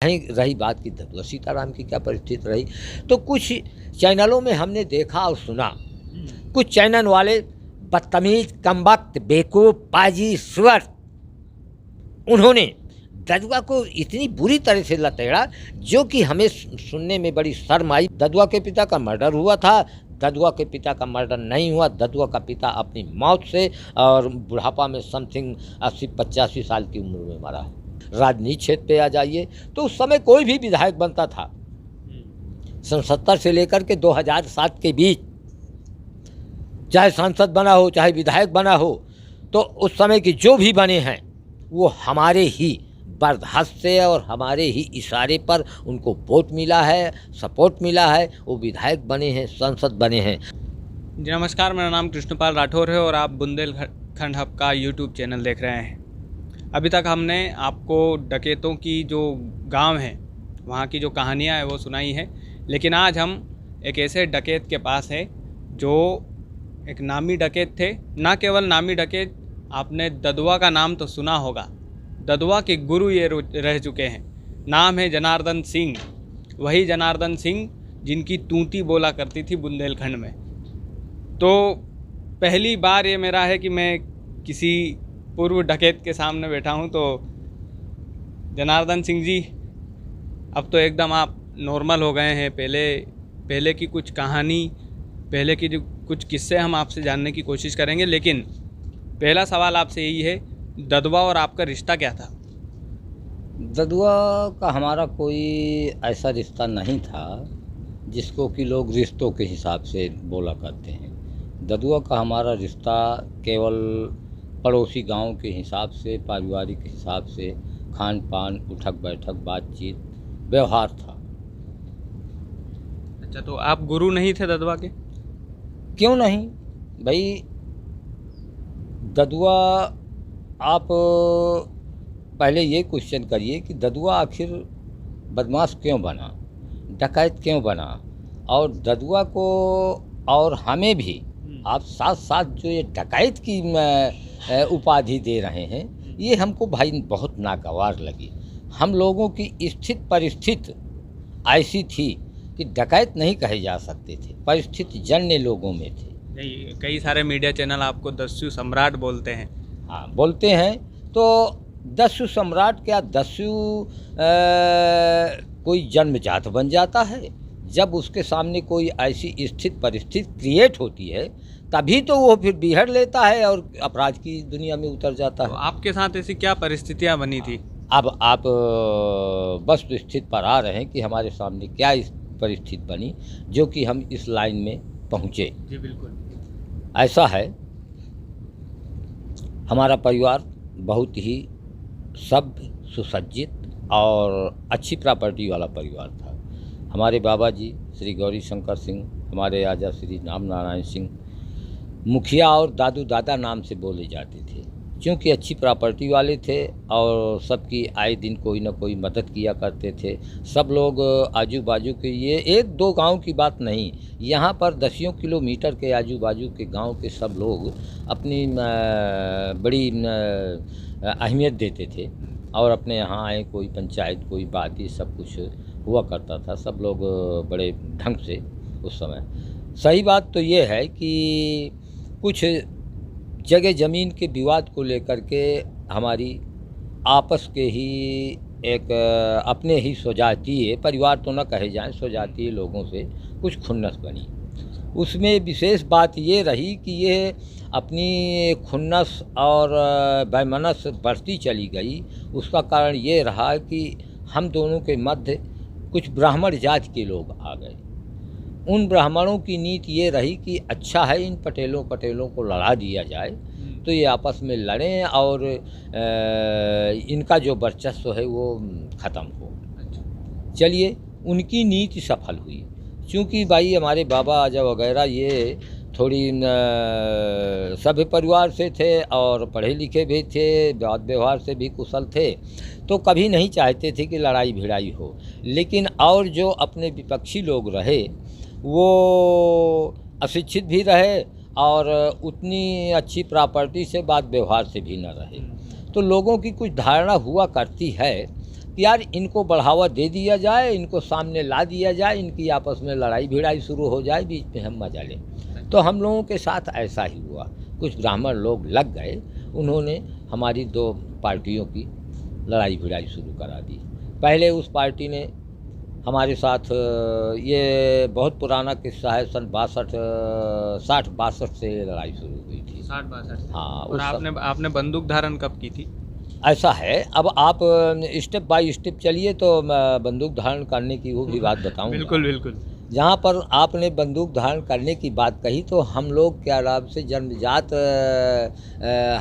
कहीं रही बात की ददुआ सीताराम की क्या परिस्थिति रही, तो कुछ चैनलों में हमने देखा और सुना, कुछ चैनल वाले बदतमीज, कमबख्त, बेवकूफ़, पाजी, सुअर, उन्होंने ददुआ को इतनी बुरी तरह से लतेड़ा जो कि हमें सुनने में बड़ी शर्म आई। ददुआ के पिता का मर्डर हुआ था, ददुआ के पिता का मर्डर नहीं हुआ। ददुआ का पिता अपनी मौत से और बुढ़ापा में समथिंग 80-85 साल की उम्र में मरा है। राजनीति क्षेत्र पे आ जाइए तो उस समय कोई भी विधायक बनता था, सन 70 से लेकर के 2007 के बीच, चाहे सांसद बना हो चाहे विधायक बना हो, तो उस समय के जो भी बने हैं वो हमारे ही बर्दाश्त से और हमारे ही इशारे पर उनको वोट मिला है, सपोर्ट मिला है, वो विधायक बने हैं, सांसद बने हैं। जी नमस्कार, मेरा नाम कृष्णपाल राठौर है और आप बुंदेलखंड हब का यूट्यूब चैनल देख रहे हैं। अभी तक हमने आपको डकैतों की जो गांव हैं वहाँ की जो कहानियाँ हैं वो सुनाई है, लेकिन आज हम एक ऐसे डकैत के पास है जो एक नामी डकैत थे। ना केवल नामी डकैत, आपने ददुआ का नाम तो सुना होगा, ददुआ के गुरु ये रह चुके हैं। नाम है जनार्दन सिंह, वही जनार्दन सिंह जिनकी तूती बोला करती थी बुंदेलखंड में। तो पहली बार ये मेरा है कि मैं किसी पूर्व डकैत के सामने बैठा हूँ। तो जनार्दन सिंह जी, अब तो एकदम आप नॉर्मल हो गए हैं। पहले की कुछ कहानी, पहले की जो कुछ किस्से हम आपसे जानने की कोशिश करेंगे, लेकिन पहला सवाल आपसे यही है, ददुआ और आपका रिश्ता क्या था? ददुआ का हमारा कोई ऐसा रिश्ता नहीं था जिसको कि लोग रिश्तों के हिसाब से बोला करते हैं। ददुआ का हमारा रिश्ता केवल पड़ोसी गांव के हिसाब से, पारिवारिक हिसाब से, खान पान, उठक बैठक, बातचीत, व्यवहार था। अच्छा, तो आप गुरु नहीं थे ददुआ के? क्यों नहीं भाई, ददुआ, आप पहले ये क्वेश्चन करिए कि ददुआ आखिर बदमाश क्यों बना, डकैत क्यों बना, और ददुआ को और हमें भी आप साथ साथ जो ये डकैत की उपाधि दे रहे हैं, ये हमको भाई बहुत नागवार लगी। हम लोगों की स्थित परिस्थिति ऐसी थी कि डकैत नहीं कहे जा सकते थे, परिस्थिति जन्य लोगों में थे। नहीं, कई सारे मीडिया चैनल आपको दस्यु सम्राट बोलते हैं। हाँ, बोलते हैं। तो दस्यु सम्राट क्या, दस्यु कोई जन्मजात बन जाता है? जब उसके सामने कोई ऐसी स्थित परिस्थिति क्रिएट होती है तभी तो वो फिर बिहड़ लेता है और अपराध की दुनिया में उतर जाता है। तो आपके साथ ऐसी क्या परिस्थितियां बनी थी? अब आप वस्तु स्थिति पर आ रहे हैं कि हमारे सामने क्या इस परिस्थिति बनी जो कि हम इस लाइन में पहुँचे। जी बिल्कुल। ऐसा है, हमारा परिवार बहुत ही सभ्य, सुसज्जित और अच्छी प्रॉपर्टी वाला परिवार था। हमारे बाबा जी श्री गौरी शंकर सिंह, हमारे राजा श्री राम नारायण सिंह मुखिया और दादू दादा नाम से बोले जाते थे, क्योंकि अच्छी प्रॉपर्टी वाले थे और सबकी आए दिन कोई ना कोई मदद किया करते थे। सब लोग आजू बाजू के, ये एक दो गांव की बात नहीं, यहाँ पर 10 किलोमीटर के आजू बाजू के गांव के सब लोग अपनी बड़ी अहमियत देते थे और अपने यहाँ आए, कोई पंचायत, कोई बात, ये सब कुछ हुआ करता था। सब लोग बड़े ढंग से उस समय। सही बात तो ये है कि कुछ जगह ज़मीन के विवाद को लेकर के हमारी आपस के ही एक अपने ही स्वजातीय, परिवार तो न कहे जाएं, स्वजातीय लोगों से कुछ खुन्नस बनी। उसमें विशेष बात ये रही कि ये अपनी खुन्नस और वैमनस बढ़ती चली गई। उसका कारण ये रहा कि हम दोनों के मध्य कुछ ब्राह्मण जाति के लोग आ गए। उन ब्राह्मणों की नीति ये रही कि अच्छा है इन पटेलों को लड़ा दिया जाए तो ये आपस में लड़ें और इनका जो वर्चस्व है वो ख़त्म हो। चलिए, उनकी नीति सफल हुई, क्योंकि भाई हमारे बाबा आजा वगैरह ये थोड़ी सभ्य परिवार से थे और पढ़े लिखे भी थे, बात व्यवहार से भी कुशल थे, तो कभी नहीं चाहते थे कि लड़ाई भिड़ाई हो। लेकिन और जो अपने विपक्षी लोग रहे वो अशिक्षित भी रहे और उतनी अच्छी प्रॉपर्टी से, बात व्यवहार से भी न रहे। तो लोगों की कुछ धारणा हुआ करती है कि यार इनको बढ़ावा दे दिया जाए, इनको सामने ला दिया जाए, इनकी आपस में लड़ाई भिड़ाई शुरू हो जाए, बीच में हम मजा लें। तो हम लोगों के साथ ऐसा ही हुआ। कुछ ब्राह्मण लोग लग गए, उन्होंने हमारी दो पार्टियों की लड़ाई भिड़ाई शुरू करा दी। पहले उस पार्टी ने हमारे साथ, ये बहुत पुराना किस्सा है, सन 60-62 से लड़ाई शुरू हुई थी। 60-62 हाँ। और आपने बंदूक धारण कब की थी? ऐसा है, अब आप स्टेप बाय स्टेप चलिए तो बंदूक धारण करने की वो भी बात बताऊँ। बिल्कुल बिल्कुल। जहाँ पर आपने बंदूक धारण करने की बात कही, तो हम लोग के आराम से जन्मजात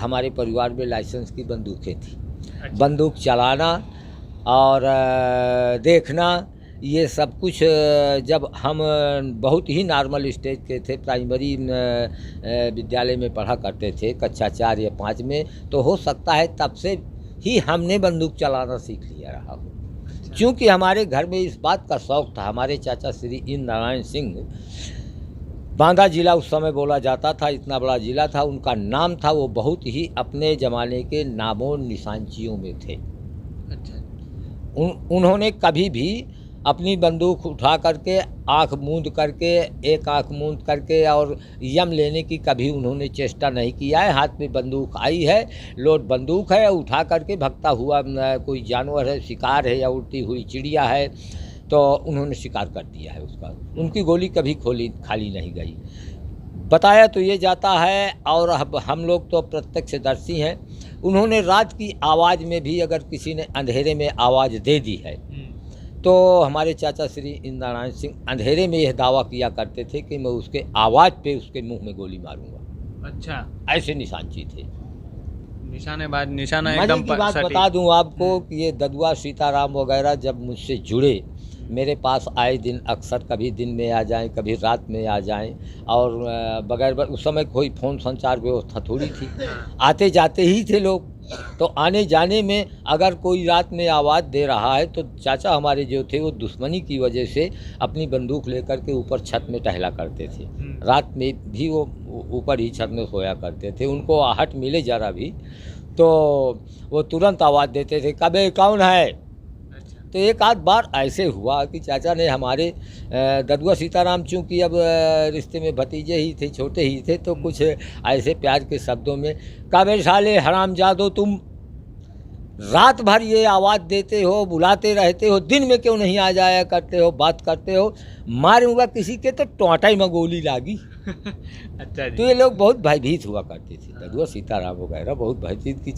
हमारे परिवार में लाइसेंस की बंदूकें थी। अच्छा। बंदूक चलाना और देखना, ये सब कुछ जब हम बहुत ही नॉर्मल स्टेज के थे, प्राइमरी विद्यालय में पढ़ा करते थे, कक्षा 4 या 5 में, तो हो सकता है तब से ही हमने बंदूक चलाना सीख लिया रहा हो। क्योंकि हमारे घर में इस बात का शौक़ था। हमारे चाचा श्री इंद्र नारायण सिंह, बांदा जिला उस समय बोला जाता था, इतना बड़ा जिला था, उनका नाम था, वो बहुत ही अपने ज़माने के नामों निशानचियों में थे। अच्छा। उन्होंने कभी भी अपनी बंदूक उठा करके आँख मूंद करके, एक आँख मूंद करके और यम लेने की कभी उन्होंने चेष्टा नहीं किया है। हाथ में बंदूक आई है, लोड बंदूक है, उठा करके भगता हुआ कोई जानवर है, शिकार है या उड़ती हुई चिड़िया है, तो उन्होंने शिकार कर दिया है उसका। उनकी गोली कभी खाली नहीं गई। बताया तो ये जाता है, और हम लोग तो प्रत्यक्षदर्शी हैं, उन्होंने रात की आवाज़ में भी अगर किसी ने अंधेरे में आवाज़ दे दी है, तो हमारे चाचा श्री इंद्र नारायण सिंह अंधेरे में यह दावा किया करते थे कि मैं उसके आवाज़ पे उसके मुंह में गोली मारूंगा। अच्छा। ऐसे निशानची थे। निशाना एकदम की बात बता दूं आपको कि ये ददुआ सीताराम वगैरह जब मुझसे जुड़े, मेरे पास आए दिन अक्सर, कभी दिन में आ जाएं, कभी रात में आ जाएं, और बगैर उस समय कोई फ़ोन संचार व्यवस्था थोड़ी थी, आते जाते ही थे लोग। तो आने जाने में अगर कोई रात में आवाज़ दे रहा है, तो चाचा हमारे जो थे वो दुश्मनी की वजह से अपनी बंदूक लेकर के ऊपर छत में टहला करते थे। रात में भी वो ऊपर ही छत में सोया करते थे। उनको आहट मिले ज़रा भी तो वो तुरंत आवाज़ देते थे, कबे कौन है। तो एक आध बार ऐसे हुआ कि चाचा ने हमारे ददुआ सीताराम, चूँकि अब रिश्ते में भतीजे ही थे, छोटे ही थे, तो कुछ ऐसे प्यार के शब्दों में, काबे साले हरामजादो, तुम रात भर ये आवाज़ देते हो, बुलाते रहते हो, दिन में क्यों नहीं आ जाया करते हो, बात करते हो, मारूंगा किसी के तो टोंटा में गोली लागी। अच्छा जी। तो ये लोग बहुत भयभीत हुआ करते थे, ददुआ सीताराम वगैरह बहुत भयभीत कि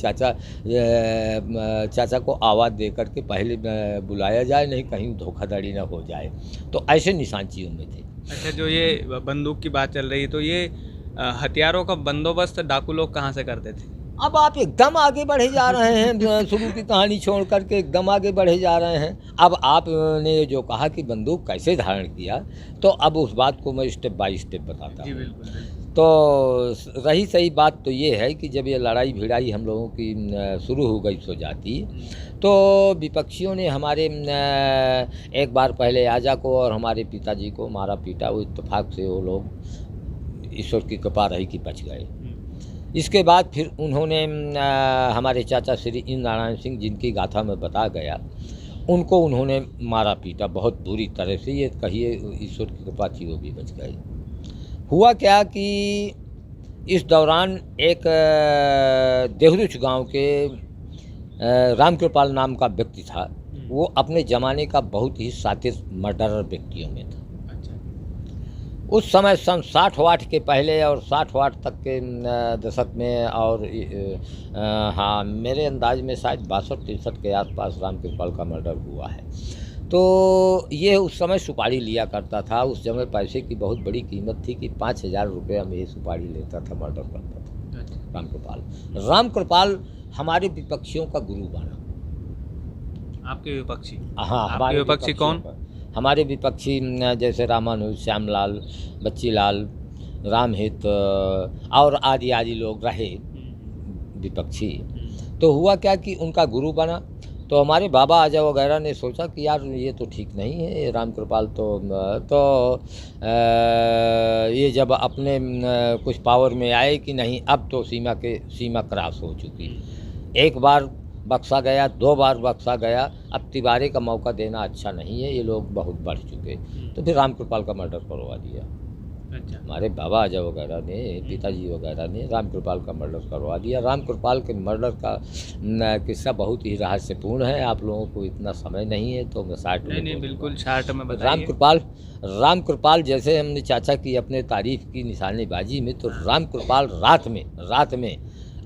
चाचा को आवाज़ दे करके पहले बुलाया जाए, नहीं कहीं धोखाधड़ी ना हो जाए। तो ऐसे निशानचियों में थे। अच्छा, जो ये बंदूक की बात चल रही है, तो ये हथियारों का बंदोबस्त डाकू लोग कहाँ से करते थे? अब आप एकदम आगे बढ़े जा रहे हैं, शुरू की कहानी छोड़ करके एकदम आगे बढ़े जा रहे हैं। अब आपने जो कहा कि बंदूक कैसे धारण किया, तो अब उस बात को मैं स्टेप बाय स्टेप बताता हूँ। बिल्कुल। तो रही सही बात तो ये है कि जब ये लड़ाई भिड़ाई हम लोगों की शुरू हो गई सो जाती, तो विपक्षियों ने हमारे एक बार पहले आजा को और हमारे पिताजी को मारा पीटा। वो इत्तेफाक से वो लोग ईश्वर की कृपा रही कि बच गए। इसके बाद फिर उन्होंने हमारे चाचा श्री इंद्र नारायण सिंह, जिनकी गाथा में बता गया, उनको उन्होंने मारा पीटा बहुत बुरी तरह से। ये कहिए ईश्वर की कृपा थी, वो भी बच गए। हुआ क्या कि इस दौरान एक देहरुच गांव के रामकृपाल नाम का व्यक्ति था। वो अपने ज़माने का बहुत ही शातिर मर्डरर व्यक्तियों में था। उस समय सन 60-60 के पहले और 60-60 तक के दशक में, और हाँ, मेरे अंदाज में शायद 62-63 के आसपास रामकृपाल का मर्डर हुआ है। तो ये उस समय सुपारी लिया करता था। उस समय पैसे की बहुत बड़ी कीमत थी कि 5000 रुपये में ये सुपारी लेता था, मर्डर करता था रामकृपाल। रामकृपाल हमारे विपक्षियों का गुरु बना। आपके विपक्षी? हाँ, हमारे विपक्षी कौन? हमारे विपक्षी जैसे रामानुज, श्यामलाल, बच्चीलाल, रामहित और आदि आदि लोग रहे विपक्षी। तो हुआ क्या कि उनका गुरु बना। तो हमारे बाबा आजा वगैरह ने सोचा कि यार ये तो ठीक नहीं है, रामकृपाल तो ये जब अपने कुछ पावर में आए कि नहीं, अब तो सीमा क्रॉस हो चुकी। एक बार बक्सा गया, 2 बार बक्सा गया, अब तिवारी का मौका देना अच्छा नहीं है, ये लोग बहुत बढ़ चुके। तो फिर रामकृपाल का मर्डर करवा दिया। अच्छा। हमारे बाबा आजा वगैरह ने, पिताजी वगैरह ने रामकृपाल का मर्डर करवा दिया। रामकृपाल के मर्डर का किस्सा बहुत ही रहस्यपूर्ण है, आप लोगों को इतना समय नहीं है तो मैं शार्ट में नहीं बिल्कुल शार्ट में बताइए। रामकृपाल जैसे हमने चाचा की अपने तारीफ की निशानेबाजी में, तो रामकृपाल रात में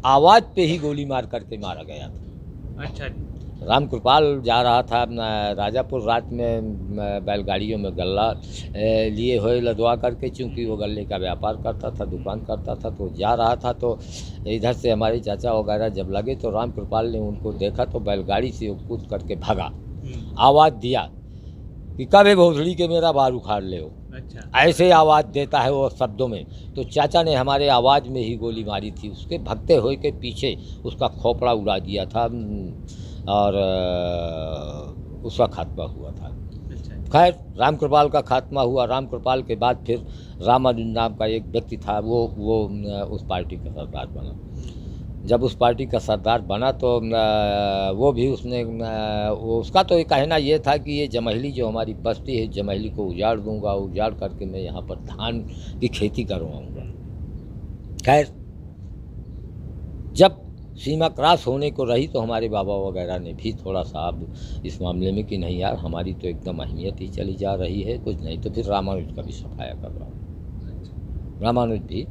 आवाज़ पे ही गोली मार करके मारा गया था। अच्छा जी। रामकृपाल जा रहा था राजापुर, रात में बैलगाड़ियों में गल्ला लिए हुए लदवा करके, चूँकि वो गल्ले का व्यापार करता था, दुकान करता था, तो जा रहा था। तो इधर से हमारे चाचा वगैरह जब लगे तो रामकृपाल ने उनको देखा तो बैलगाड़ी से वो कूद करके भागा, आवाज़ दिया कि कभी भोसड़ी के मेरा बार उखाड़ ले हो। अच्छा। ऐसे आवाज़ देता है वो शब्दों में। तो चाचा ने हमारे आवाज़ में ही गोली मारी थी, उसके भगते हुए के पीछे उसका खोपड़ा उड़ा दिया था और उसका खात्मा हुआ था। खैर रामकृपाल का खात्मा हुआ। रामकृपाल के बाद फिर रामानुज नाम का एक व्यक्ति था, वो उस पार्टी का सरदार बना। जब उस पार्टी का सरदार बना तो वो भी उसका तो कहना ये था कि ये जमहली जो हमारी बस्ती है, जमहली को उजाड़ दूंगा, उजाड़ करके मैं यहाँ पर धान की खेती करवाऊँगा। खैर जब सीमा क्रॉस होने को रही तो हमारे बाबा वगैरह ने भी थोड़ा सा अब इस मामले में कि नहीं यार, हमारी तो एकदम अहमियत ही चली जा रही है, कुछ नहीं। तो फिर रामानुज का भी सफाया कर रहा हूँ। रामानुज भी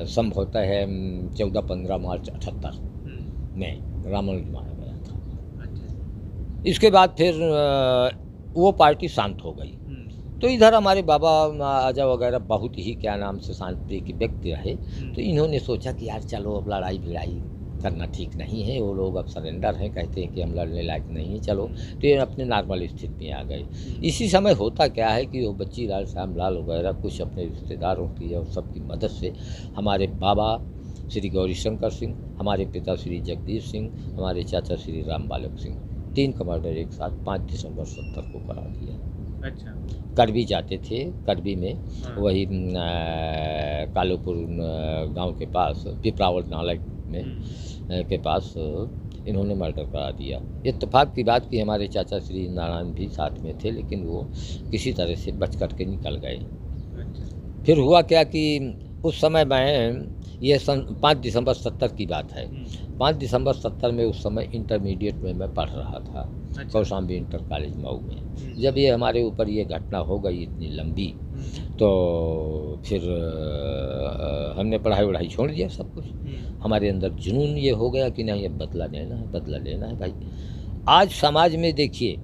संभवतः है 14-15 मार्च 78 में रामानुज मारा गया था। इसके बाद फिर वो पार्टी शांत हो गई। तो इधर हमारे बाबा आजा वगैरह बहुत ही क्या नाम से शांति के व्यक्ति रहे। तो इन्होंने सोचा कि यार चलो अब लड़ाई भिड़ाई करना ठीक नहीं है, वो लोग अब सरेंडर हैं, कहते हैं कि हम लड़ने लायक नहीं है, चलो। तो ये अपने नॉर्मल स्थिति में आ गए। इसी समय होता क्या है कि वो बच्ची लाल श्याम लाल वगैरह कुछ अपने रिश्तेदारों की और सबकी मदद से हमारे बाबा श्री गौरी शंकर सिंह, हमारे पिता श्री जगदीश सिंह, हमारे चाचा श्री राम बालक सिंह, 3 कमांडर एक साथ 5 दिसंबर 70 को करा दिया। अच्छा। करबी जाते थे, करबी में वही कालोपुर गांव के पास पिपरावल नाला में के पास इन्होंने मर्डर करा दिया। इत्तेफाक की बात कि हमारे चाचा श्री नारायण भी साथ में थे, लेकिन वो किसी तरह से बच कर के निकल गए। फिर हुआ क्या कि उस समय मैं ये सन 5 दिसंबर 70 की बात है। 5 दिसंबर 70 में उस समय इंटरमीडिएट में मैं पढ़ रहा था। अच्छा। कौशाम्बी इंटर कॉलेज मऊ में। जब ये हमारे ऊपर ये घटना हो गई इतनी लंबी, तो फिर हमने पढ़ाई वढ़ाई छोड़ दिया सब कुछ। हमारे अंदर जुनून ये हो गया कि नहीं अब बदला लेना है, बदला लेना है भाई। आज समाज में देखिए,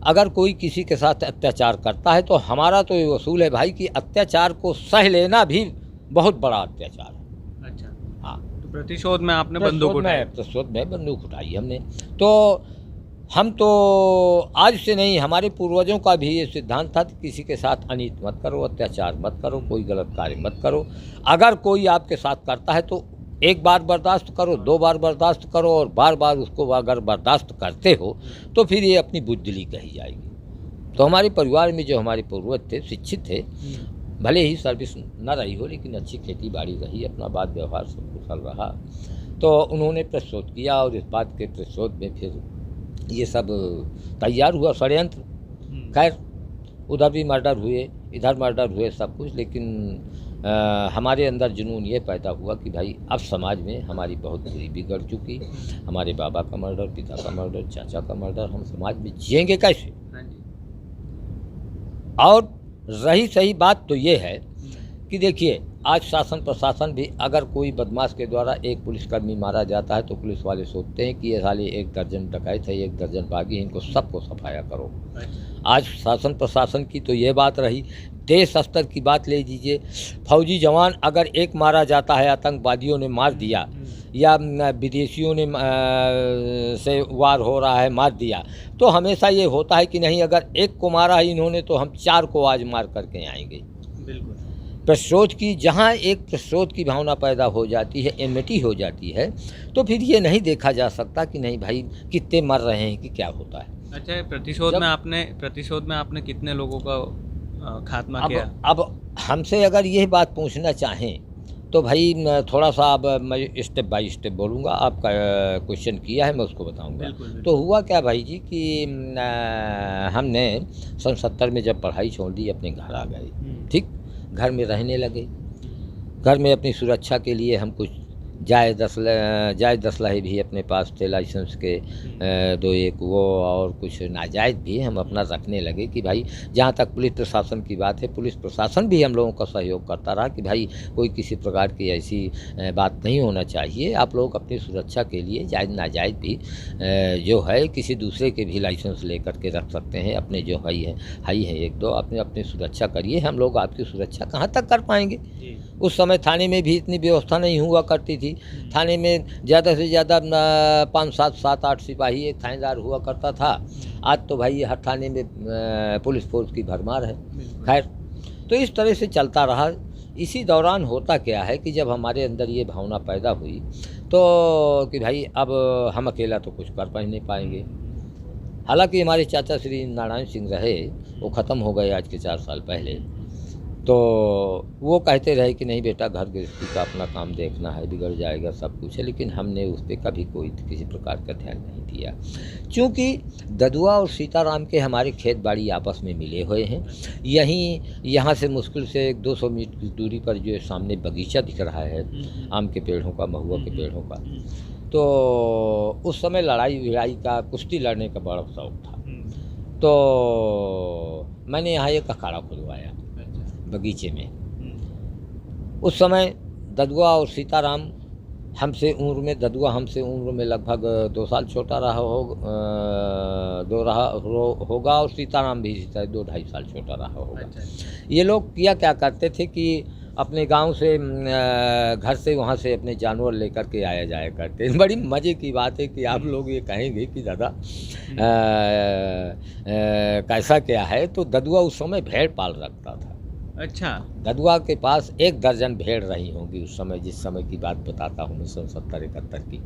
अगर कोई किसी के साथ अत्याचार करता है तो हमारा तो ये वसूल है भाई कि अत्याचार को सह लेना भी बहुत बड़ा अत्याचार है। अच्छा। हाँ, तो प्रतिशोध में आपने बंदूक उठाई? प्रतिशोध में बंदूक उठाई हमने। तो हम तो आज से नहीं, हमारे पूर्वजों का भी ये सिद्धांत था कि किसी के साथ अनित मत करो, अत्याचार मत करो, कोई गलत कार्य मत करो। अगर कोई आपके साथ करता है तो 1 बार बर्दाश्त करो, 2 बार बर्दाश्त करो, और बार बार उसको अगर बर्दाश्त करते हो तो फिर ये अपनी बुद्धली कही जाएगी। तो हमारे परिवार में जो हमारे पूर्वज थे, शिक्षित थे, भले ही सर्विस न रही हो लेकिन अच्छी खेती बाड़ी रही, अपना बात व्यवहार सब कुशल रहा। तो उन्होंने प्रतिशोध किया और इस बात के प्रतिशोध में फिर ये सब तैयार हुआ षड्यंत्र। खैर उधर भी मर्डर हुए, इधर मर्डर हुए, सब कुछ। लेकिन हमारे अंदर जुनून ये पैदा हुआ कि भाई अब समाज में हमारी बहुत बुरी बिगड़ चुकी। हमारे बाबा का मर्डर, पिता का मर्डर, चाचा का मर्डर, हम समाज में जिएंगे कैसे? और रही सही बात तो ये है कि देखिए, आज शासन प्रशासन भी अगर कोई बदमाश के द्वारा एक पुलिसकर्मी मारा जाता है तो पुलिस वाले सोचते हैं कि ये साले 1 दर्जन डकैत है, 1 दर्जन बागी, इनको सबको सफाया करो। आज शासन प्रशासन की तो ये बात रही। देश स्तर की बात ले लीजिए, फौजी जवान अगर एक मारा जाता है, आतंकवादियों ने मार दिया या विदेशियों ने से वार हो रहा है मार दिया, तो हमेशा ये होता है कि नहीं अगर एक को मारा है इन्होंने तो हम 4 को आज मार करके आएंगे। बिल्कुल। प्रतिशोध की, जहाँ एक प्रतिशोध की भावना पैदा हो जाती है, एनमिटी हो जाती है, तो फिर ये नहीं देखा जा सकता कि नहीं भाई कितने मर रहे हैं कि क्या होता है। अच्छा, प्रतिशोध में आपने कितने लोगों का खात्मा किया? अब हमसे अगर यह बात पूछना चाहें तो भाई थोड़ा सा अब मैं स्टेप बाय स्टेप बोलूँगा। आपका क्वेश्चन किया है, मैं उसको बताऊँगा। बिल्कुल, बिल्कुल। तो हुआ क्या भाई जी कि हमने सन 70 में जब पढ़ाई छोड़ दी, अपने घर आ गए। ठीक, घर में रहने लगे। घर में अपनी सुरक्षा के लिए हम कुछ जायज़ असलहे भी अपने पास थे, लाइसेंस के 2-1 वो, और कुछ नाजायज़ भी हम अपना रखने लगे कि भाई जहाँ तक पुलिस प्रशासन की बात है, पुलिस प्रशासन भी हम लोगों का सहयोग करता रहा कि भाई कोई किसी प्रकार की ऐसी बात नहीं होना चाहिए। आप लोग अपनी सुरक्षा के लिए जायज़ नाजायज़ भी जो है किसी दूसरे के भी लाइसेंस लेकर के रख सकते हैं। अपने जो है 1-2 अपनी सुरक्षा करिए, हम लोग आपकी सुरक्षा कहाँ तक कर पाएंगे। उस समय थाने में भी इतनी व्यवस्था नहीं हुआ करती थी। थाने में ज़्यादा से ज़्यादा 5-7, 7-8 सिपाही एक थानेदार हुआ करता था। आज तो भाई हर थाने में पुलिस फोर्स की भरमार है। खैर, तो इस तरह से चलता रहा। इसी दौरान होता क्या है कि जब हमारे अंदर ये भावना पैदा हुई तो कि भाई अब हम अकेला तो कुछ कर नहीं पाएंगे। हालांकि हमारे चाचा श्री नारायण सिंह रहे, वो ख़त्म हो गए आज के 4 साल पहले। तो वो कहते रहे कि नहीं बेटा, घर गृहस्थी का अपना काम देखना है, बिगड़ जाएगा सब कुछ है। लेकिन हमने उस पर कभी कोई किसी प्रकार का ध्यान नहीं दिया। चूँकि ददुआ और सीताराम के हमारे खेत बाड़ी आपस में मिले हुए हैं। यहाँ से मुश्किल से 200 मीटर की दूरी पर जो सामने बगीचा दिख रहा है आम के पेड़ों का, महुआ के पेड़ों का, तो उस समय लड़ाई भिड़ाई का, कुश्ती लड़ने का बड़ा शौक था। तो मैंने यहाँ एक अखाड़ा खुलवाया बगीचे में। उस समय ददुआ और सीताराम हमसे उम्र में लगभग 2 साल छोटा रहा होगा, और सीताराम भी 2-2.5 साल छोटा रहा होगा। ये लोग क्या करते थे कि अपने गांव से घर से वहाँ से अपने जानवर लेकर के आया जाया करते। बड़ी मज़े की बात है कि आप लोग ये कहेंगे कि दादा कैसा क्या है। तो ददुआ उस समय भेड़ पाल रखता था। अच्छा। ददुआ के पास 1 दर्जन भेड़ रही होंगी उस समय, जिस समय की बात बताता हूँ मैं, 70-71 की।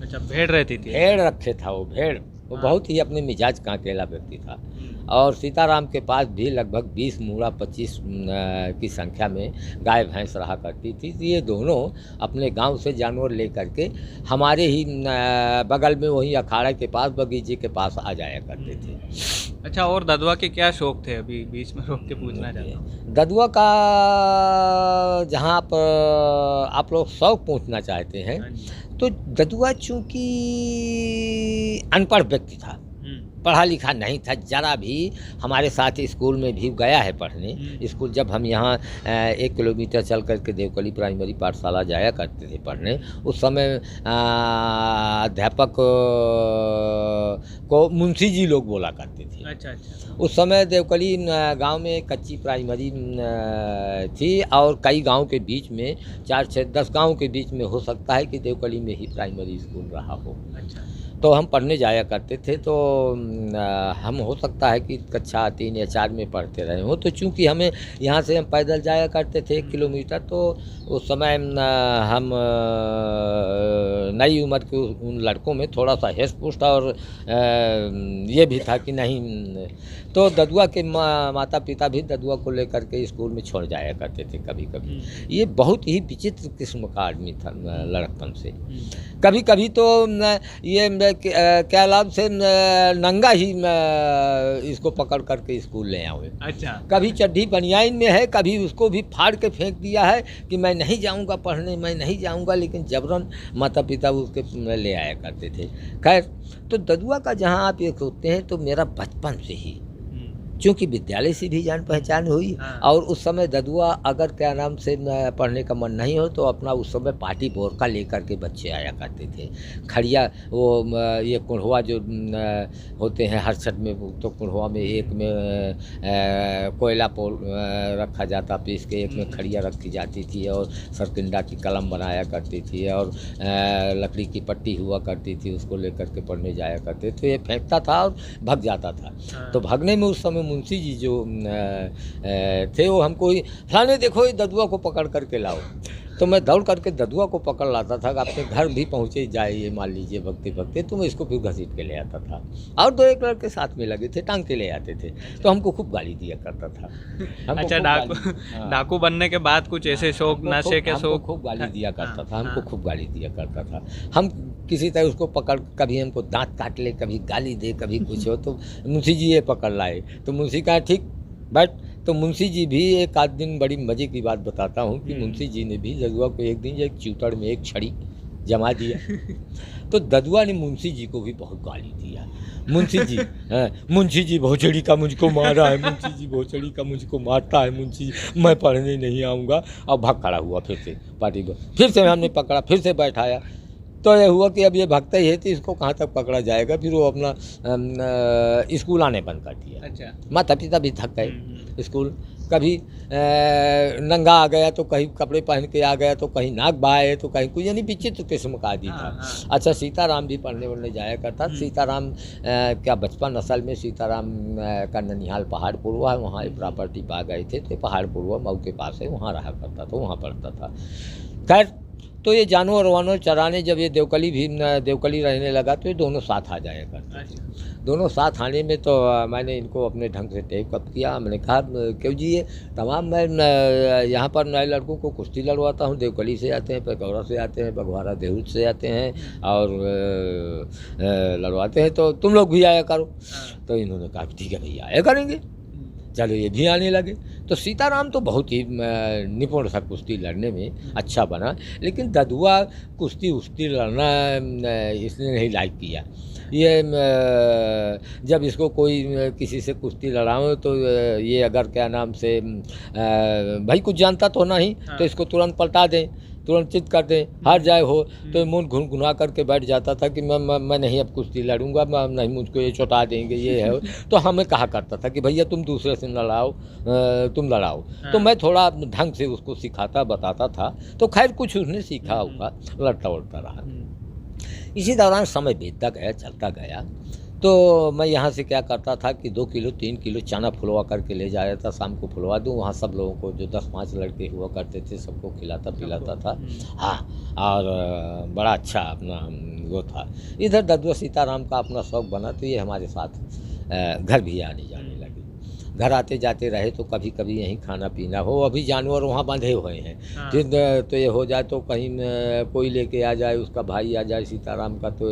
अच्छा, भेड़ रहती थी? भेड़ रखे था वो भेड़। वो बहुत ही अपने मिजाज का अकेला व्यक्ति था। और सीताराम के पास भी लगभग 20 मूड़ा 25 की संख्या में गाय भैंस रहा करती थी। तो ये दोनों अपने गांव से जानवर लेकर के हमारे ही बगल में वही अखाड़ा के पास, बगीचे के पास आ जाया करते थे। अच्छा, और ददुआ के क्या शौक थे? अभी बीच में रोक के पूछना चाहता हूँ। ददुआ का जहाँ आप लोग शौक पूछना चाहते हैं, तो ददुआ चूँकि अनपढ़ व्यक्ति था, पढ़ा लिखा नहीं था जरा भी। हमारे साथ स्कूल में भी गया है पढ़ने। स्कूल जब हम यहाँ 1 किलोमीटर चल करके देवकली प्राइमरी पाठशाला जाया करते थे पढ़ने, उस समय अध्यापक को मुंशी जी लोग बोला करते थे। अच्छा। उस समय देवकली गांव में कच्ची प्राइमरी थी, और कई गांव के बीच में 4-6-10 गांव के बीच में हो सकता है कि देवकली में ही प्राइमरी स्कूल रहा हो। अच्छा। तो हम पढ़ने जाया करते थे। तो हम हो सकता है कि कक्षा 3 या 4 में पढ़ते रहे हों। तो चूँकि हमें यहाँ से हम पैदल जाया करते थे 1 किलोमीटर, तो उस समय हम नई उम्र के उन लड़कों में थोड़ा सा हेस पुष्ट और ये भी था कि नहीं। तो ददुआ के माता पिता भी ददुआ को लेकर के स्कूल में छोड़ जाया करते थे कभी कभी। ये बहुत ही विचित्र किस्म का आदमी था लड़कपन से। कभी कभी तो ये क्या लाभ से नंगा ही इसको पकड़ करके स्कूल ले आए। अच्छा। कभी चड्ढी बनियाइन में है, कभी उसको भी फाड़ के फेंक दिया है कि मैं नहीं जाऊंगा पढ़ने, मैं नहीं जाऊंगा, लेकिन जबरन माता पिता उसके ले आया करते थे। खैर, तो ददुआ का जहाँ आप ये सोचते हैं, तो मेरा बचपन से ही चूँकि विद्यालय से भी जान पहचान हुई। और उस समय ददुआ अगर क्या नाम से पढ़ने का मन नहीं हो तो अपना उस समय पार्टी बोरका लेकर के बच्चे आया करते थे। खड़िया वो ये कुढ़वा जो होते हैं हर छठ में, तो कुढ़वा में एक में कोयला पोल रखा जाता पीस के, एक में खड़िया रखी जाती थी, और सरकिंडा की कलम बनाया करती थी, और लकड़ी की पट्टी हुआ करती थी, उसको लेकर के पढ़ने जाया करते। तो ये फेंकता था और भग जाता था। तो भगने में उस समय मुंशी जी जो थे वो हमको ही फलाने देखो ये ददुआ को पकड़ करके लाओ। तो मैं दौड़ करके ददुआ को पकड़ लाता था कि अपने घर भी पहुँचे जाइए, मान लीजिए भगते भगते, तो मैं इसको फिर घसीट के ले आता था। और 2-1 लड़के साथ में लगे थे, टांग के ले आते थे, तो हमको खूब गाली दिया करता था। हमको अच्छा, खूब डाकू हाँ। डाकू बनने के बाद कुछ ऐसे शौक, नशे के हमको शौक? खूब गाली दिया करता था, हमको हाँ। खूब गाली दिया करता था। हम किसी तरह उसको पकड़, कभी हमको दांत काट ले, कभी गाली दे, कभी कुछ हो, तो मुंशी जी ये पकड़ लाए, तो मुंशी कहा ठीक बैठ। तो मुंशी जी भी एक आध दिन, बड़ी मज़े की बात बताता हूँ कि मुंशी जी ने भी ददुआ को एक दिन एक चूतड़ में एक छड़ी जमा दिया। तो ददुआ ने मुंशी जी को भी बहुत गाली दिया। मुंशी जी मुंशी जी भोसड़ी का मुझको मारा है, मुंशी जी भोसड़ी का मुझको मारता है, मुंशी जी मैं पढ़ने नहीं आऊँगा। और भाग खड़ा हुआ फिर से पार्टी पर, फिर से हमने पकड़ा, फिर से बैठाया। तो ये हुआ कि अब ये भागता ही है, तो इसको कहाँ तक पकड़ा जाएगा। फिर वो अपना स्कूल आने बंद कर दिया। अच्छा। माता पिता भी थक गए। स्कूल कभी नंगा आ गया, तो कहीं कपड़े पहन के आ गया, तो कहीं नाक बहाए, तो कहीं कुछ, यानी विचित्र किस्म का आदि था। अच्छा, सीताराम भी पढ़ने वढ़ने जाया करता। सीताराम क्या बचपन असल में सीताराम का ननिहाल पहाड़पुर हुआ है, वहाँ एक प्रॉपर्टी पा गए थे, तो पहाड़पुर हुआ मऊ के पास है, वहाँ रहा करता था, वहाँ पढ़ता था। खैर, तो ये जानवर वानवर चराने जब ये देवकली रहने लगा, तो ये दोनों साथ आ जाया करते थे। दोनों साथ आने में तो मैंने इनको अपने ढंग से टेक अप किया। मैंने कहा क्यों जी, ये तमाम मैं यहाँ पर नए लड़कों को कुश्ती लड़वाता हूँ, देवकली से आते हैं, पेकौरा से आते हैं, बघवारा देहूत से आते हैं और लड़वाते हैं, तो तुम लोग भी आया करो। तो इन्होंने कहा ठीक है भैया, आया करेंगे। चलो, ये भी आने लगे। तो सीताराम तो बहुत ही निपुण था कुश्ती लड़ने में, अच्छा बना। लेकिन ददुआ कुश्ती उश्ती लड़ना इसने नहीं लाइक किया। ये जब इसको कोई किसी से कुश्ती लड़ाओ, तो ये अगर क्या नाम से भाई कुछ जानता तो नहीं, तो इसको तुरंत पलटा दें, तुरंत चित कर दें, हार जाए हो, तो मुंह घुनघुना करके बैठ जाता था कि मैं नहीं अब कुश्ती लड़ूंगा, मैं नहीं, मुझको ये चौटा देंगे, ये है। तो हमें कहा करता था कि भैया तुम दूसरे से लड़ाओ, तुम लड़ाओ। तो मैं थोड़ा ढंग से उसको सिखाता बताता था। तो खैर कुछ उसने सीखा होगा, लड़ता उड़ता रहा। इसी दौरान समय बीतता गया, चलता गया। तो मैं यहाँ से क्या करता था कि 2 किलो 3 किलो चना फुलवा करके ले जाया था, शाम को फुलवा दूँ, वहाँ सब लोगों को, जो 10-5 लड़के हुआ करते थे, सबको खिलाता पिलाता था। हाँ, और बड़ा अच्छा अपना वो था। इधर ददुआ सीताराम का अपना शौक़ बना, तो ये हमारे साथ घर भी आने जाने लगे। घर आते जाते रहे, तो कभी कभी यहीं खाना पीना हो। अभी जानवर वहाँ बंधे हुए हैं, फिर तो ये हो जाए तो कहीं कोई लेके आ जाए, उसका भाई आ जाए सीताराम का, तो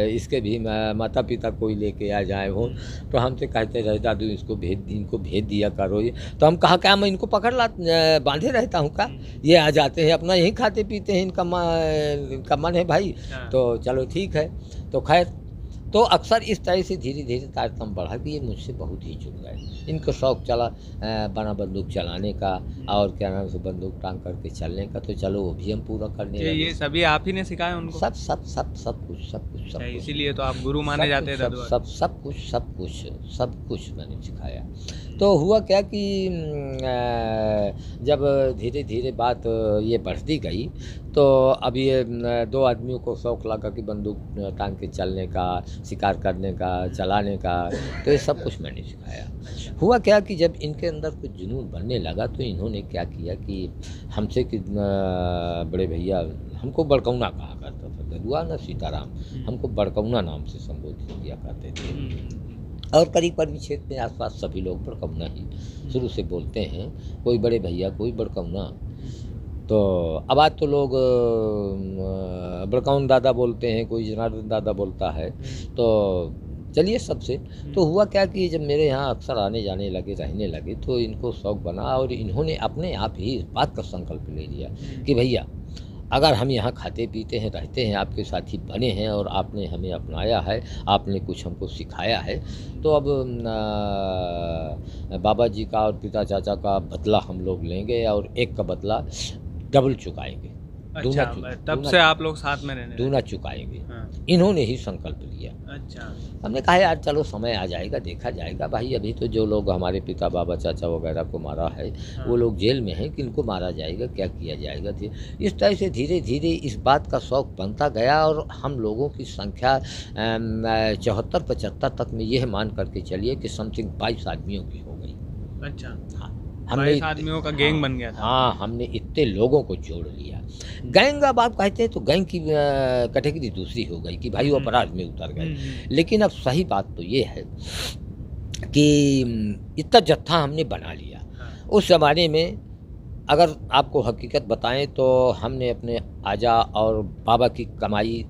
इसके भी माता पिता कोई लेके आ जाए हो, तो हमसे कहते रहे दादू इनको भेज दिया करो। ये तो हम कहा क्या मैं इनको पकड़ बांधे रहता हूँ का, ये आ जाते हैं, अपना यहीं खाते पीते हैं, इनका मन है भाई। तो चलो ठीक है। तो खैर, तो अक्सर इस तरह से धीरे धीरे तारतम्य बढ़ा कि ये मुझसे बहुत ही जुड़ गए। इनको शौक़ चला बना बंदूक चलाने का, और क्या नाम से बंदूक टांग करके चलने का, तो चलो वो भी हम पूरा करने लगे। ये सभी आप ही ने सिखाया उनको? सब कुछ। इसीलिए तो आप गुरु माने जाते हैं ददुआ? सब कुछ मैंने सिखाया। तो हुआ क्या कि जब धीरे धीरे बात ये बढ़ती गई, तो अब ये 2 आदमियों को शौक़ लगा कि बंदूक टांग के चलने का, शिकार करने का, चलाने का, तो ये सब कुछ मैंने सिखाया। हुआ क्या कि जब इनके अंदर कुछ जुनून बनने लगा, तो इन्होंने क्या किया कि हमसे कि बड़े भैया, हमको बड़कौना कहा करता था ददुआ ना सीताराम, हमको बड़कौना नाम से संबोधित किया करते थे। और करीब क्षेत्र में आसपास सभी लोग बड़कौना ही शुरू से बोलते हैं, कोई बड़े भैया, कोई बड़कौना। तो अब आज तो लोग बड़कौन दादा बोलते हैं, कोई जनार्दन दादा बोलता है। तो चलिए सबसे। तो हुआ क्या कि जब मेरे यहाँ अक्सर आने जाने लगे, रहने लगे, तो इनको शौक़ बना, और इन्होंने अपने आप ही इस बात का संकल्प ले लिया कि भैया अगर हम यहाँ खाते पीते हैं, रहते हैं, आपके साथी बने हैं, और आपने हमें अपनाया है, आपने कुछ हमको सिखाया है, तो अब बाबा जी का और पिता चाचा का बदला हम लोग लेंगे, और एक का बदला डबल चुकाएंगे। अच्छा, तब से आप लोग साथ में रहने? दूना चुकाएंगे। इन्होंने ही संकल्प लिया। अच्छा। हमने कहा यार चलो समय आ जाएगा, देखा जाएगा। भाई अभी तो जो लोग हमारे पिता बाबा चाचा वगैरह को मारा है, वो लोग जेल में हैं, किनको मारा जाएगा, क्या किया जाएगा। इस तरह से धीरे धीरे इस बात का शौक़ बनता गया, और हम लोगों की संख्या 74-75 तक में यह मान करके चलिए कि समथिंग 22 आदमियों की हो गई। अच्छा। हाँ, हमने 22 आदमियों का गैंग बन गया था। हाँ, हमने इतने लोगों को जोड़ लिया। गैंग अब आप कहते हैं तो गैंग की कैटेगरी दूसरी हो गई कि भाई वो अपराध में उतर गए। लेकिन अब सही बात तो ये है कि इतना जत्था हमने बना लिया। उस ज़माने में अगर आपको हकीकत बताएं तो हमने अपने आजा और बाबा की कमाई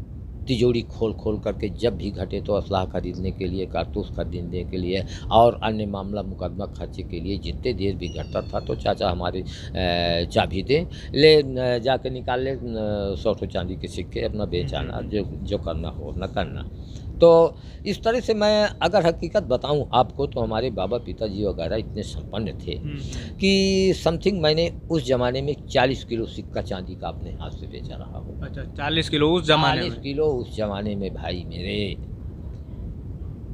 तिजोरी खोल खोल करके जब भी घटे तो असलाह खरीदने के लिए, कारतूस खरीदने के लिए और अन्य मामला मुकदमा खर्चे के लिए जितने देर भी घटता था तो चाचा हमारे चाबी दें, ले जाके निकाल ले 100 चांदी के सिक्के, अपना बेच आना, जो करना हो न करना। तो इस तरह से मैं अगर हकीकत बताऊं आपको तो हमारे बाबा पिताजी वगैरह इतने संपन्न थे कि समथिंग मैंने उस ज़माने में 40 किलो सिक्का चांदी का अपने हाथ से बेचा रहा हूँ। अच्छा, 40 किलो उस जमाने 40 में? किलो उस ज़माने में भाई मेरे,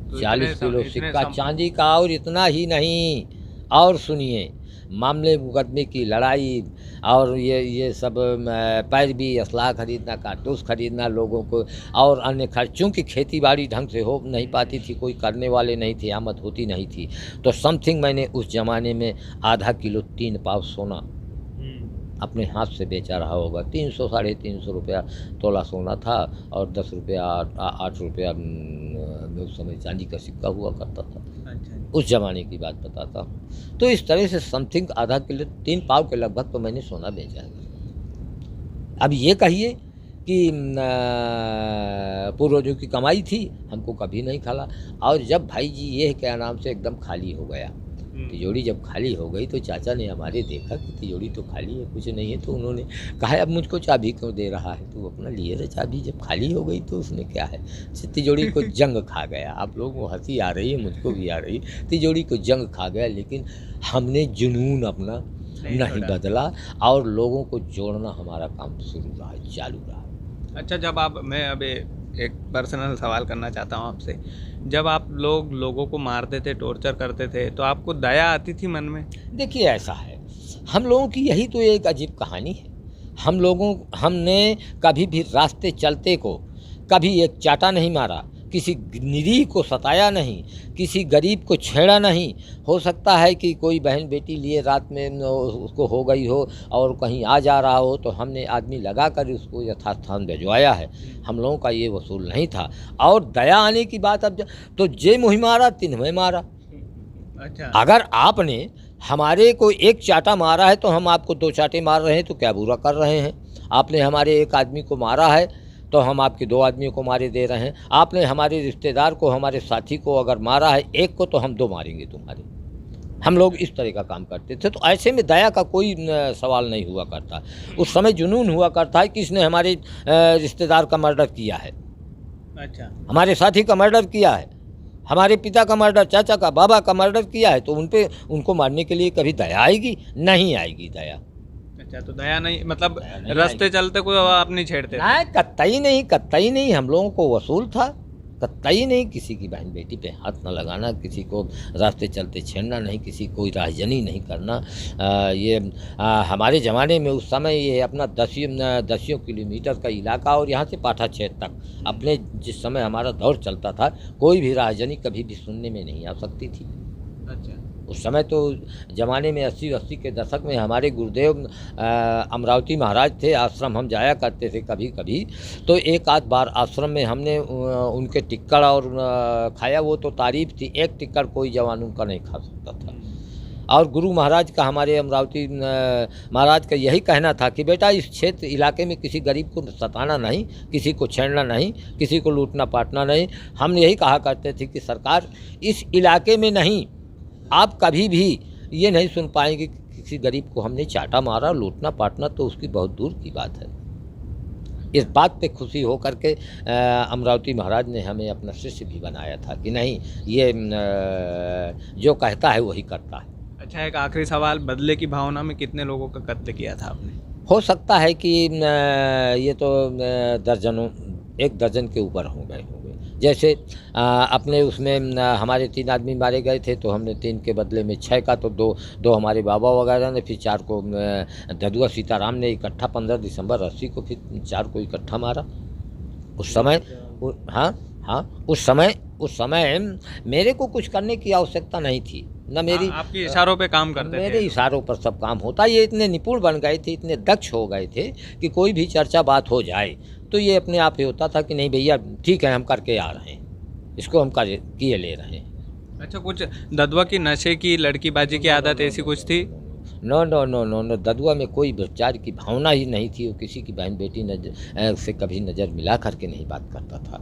तो 40 किलो इतने सिक्का चांदी का। और इतना ही नहीं, और सुनिए, मामले मुकदमे की लड़ाई और ये सब पैरवी, असलाह खरीदना, कारतूस खरीदना लोगों को, और अन्य खर्चों की खेती बाड़ी ढंग से हो नहीं पाती थी, कोई करने वाले नहीं थे, आमद होती नहीं थी। तो समथिंग मैंने उस ज़माने में आधा किलो 3 पाव सोना अपने हाथ से बेचा रहा होगा। 300 साढ़े 300 रुपया तोला सोना था और 10 रुपया 8 रुपया उस समय चांदी का सिक्का हुआ करता था। अच्छा। उस ज़माने की बात बताता हूँ। तो इस तरह से समथिंग आधा किलो 3 पाव के लगभग तो मैंने सोना बेचा है। अब ये कहिए कि पूर्वजों की कमाई थी, हमको कभी नहीं खाला। और जब भाई जी ये क्या नाम से एकदम खाली हो गया, तिजोरी जब खाली हो गई तो चाचा ने हमारे देखा कि तिजोरी तो खाली है, कुछ नहीं है, तो उन्होंने कहा अब मुझको चाबी क्यों दे रहा है, तो अपना लिए रहे चाबी, जब खाली हो गई तो उसमें क्या है। तिजोरी को जंग खा गया। आप लोगों को हंसी आ रही है, मुझको भी आ रही, तिजोरी को जंग खा गया। लेकिन हमने जुनून अपना नहीं बदला और लोगों को जोड़ना हमारा काम शुरू रहा, चालू रहा। अच्छा, मैं अब एक पर्सनल सवाल करना चाहता हूँ आपसे। जब आप लोगों को मारते थे, टॉर्चर करते थे, तो आपको दया आती थी मन में? देखिए ऐसा है, हम लोगों की यही तो एक अजीब कहानी है। हमने कभी भी रास्ते चलते को कभी एक चाटा नहीं मारा, किसी निरीह को सताया नहीं, किसी गरीब को छेड़ा नहीं। हो सकता है कि कोई बहन बेटी लिए रात में उसको हो गई हो और कहीं आ जा रहा हो, तो हमने आदमी लगा कर उसको यथास्थान भिजवाया है। हम लोगों का ये वसूल नहीं था। और दया आने की बात अब तो जे मुँह मारा तिन्हें मारा। अच्छा। अगर आपने हमारे को एक चाटा मारा है तो हम आपको 2 चाटे मार रहे हैं, तो क्या बुरा कर रहे हैं। आपने हमारे एक आदमी को मारा है तो हम आपके 2 आदमियों को मारे दे रहे हैं। आपने हमारे रिश्तेदार को, हमारे साथी को अगर मारा है एक को, तो हम 2 मारेंगे तुम्हारे। हम लोग इस तरह का काम करते थे। तो ऐसे में दया का कोई सवाल नहीं हुआ करता। उस समय जुनून हुआ करता है कि इसने हमारे रिश्तेदार का मर्डर किया है, अच्छा, हमारे साथी का मर्डर किया है, हमारे पिता का मर्डर, चाचा का, बाबा का मर्डर किया है, तो उनको मारने के लिए कभी दया आएगी? नहीं आएगी दया। अच्छा, तो दया नहीं, मतलब रास्ते चलते कोई आप नहीं छेड़ते? नहीं, कतई नहीं, कतई नहीं। हम लोगों को वसूल था, कतई नहीं। किसी की बहन बेटी पे हाथ न लगाना, किसी को रास्ते चलते छेड़ना नहीं, किसी कोई राहजनी नहीं करना। हमारे ज़माने में उस समय ये अपना 10 किलोमीटर का इलाका और यहाँ से पाठा क्षेत्र तक अपने जिस समय हमारा दौर चलता था, कोई भी राहजनी कभी भी सुनने में नहीं आ सकती थी। अच्छा। उस समय तो ज़माने में 80 के दशक में हमारे गुरुदेव अमरावती महाराज थे, आश्रम हम जाया करते थे कभी कभी। तो एक आध बार आश्रम में हमने उनके टिक्कड़ और खाया, वो तो तारीफ थी। एक टिक्कड़ कोई जवान उनका नहीं खा सकता था। और गुरु महाराज का, हमारे अमरावती महाराज का यही कहना था कि बेटा इस क्षेत्र इलाके में किसी गरीब को सताना नहीं, किसी को छेड़ना नहीं, किसी को लूटना पाटना नहीं। हम यही कहा करते थे कि सरकार इस इलाके में नहीं, आप कभी भी ये नहीं सुन पाएंगे कि किसी गरीब को हमने चाटा मारा। लूटना पाटना तो उसकी बहुत दूर की बात है। इस बात पे खुशी हो करके अमरावती महाराज ने हमें अपना शिष्य भी बनाया था कि नहीं, ये जो कहता है वही करता है। अच्छा, एक आखिरी सवाल, बदले की भावना में कितने लोगों का कत्ल किया था आपने? हो सकता है कि ये तो दर्जनों, 1 दर्जन के ऊपर हो गए होंगे। जैसे अपने उसमें हमारे 3 आदमी मारे गए थे, तो हमने 3 के बदले में 6 का, तो 2 हमारे बाबा वगैरह ने, फिर 4 को ददुआ सीताराम ने इकट्ठा 15 दिसंबर 80 को फिर 4 को इकट्ठा मारा उस समय। हाँ, हाँ, उस समय मेरे को कुछ करने की आवश्यकता नहीं थी, न मेरी आपके इशारों पे काम करते मेरे थे। इशारों पर सब काम होता। ये इतने निपुण बन गए थे, इतने दक्ष हो गए थे कि कोई भी चर्चा बात हो जाए तो ये अपने आप ही होता था कि नहीं भैया ठीक है, हम करके आ रहे हैं, इसको हम कर किए ले रहे हैं। अच्छा, कुछ ददुआ की नशे की लड़कीबाजी की आदत ऐसी कुछ थी? No no no no no, Dadua में कोई भ्रष्टाचार की भावना ही नहीं थी। वो किसी की बहन बेटी से कभी नज़र मिला करके नहीं बात करता था।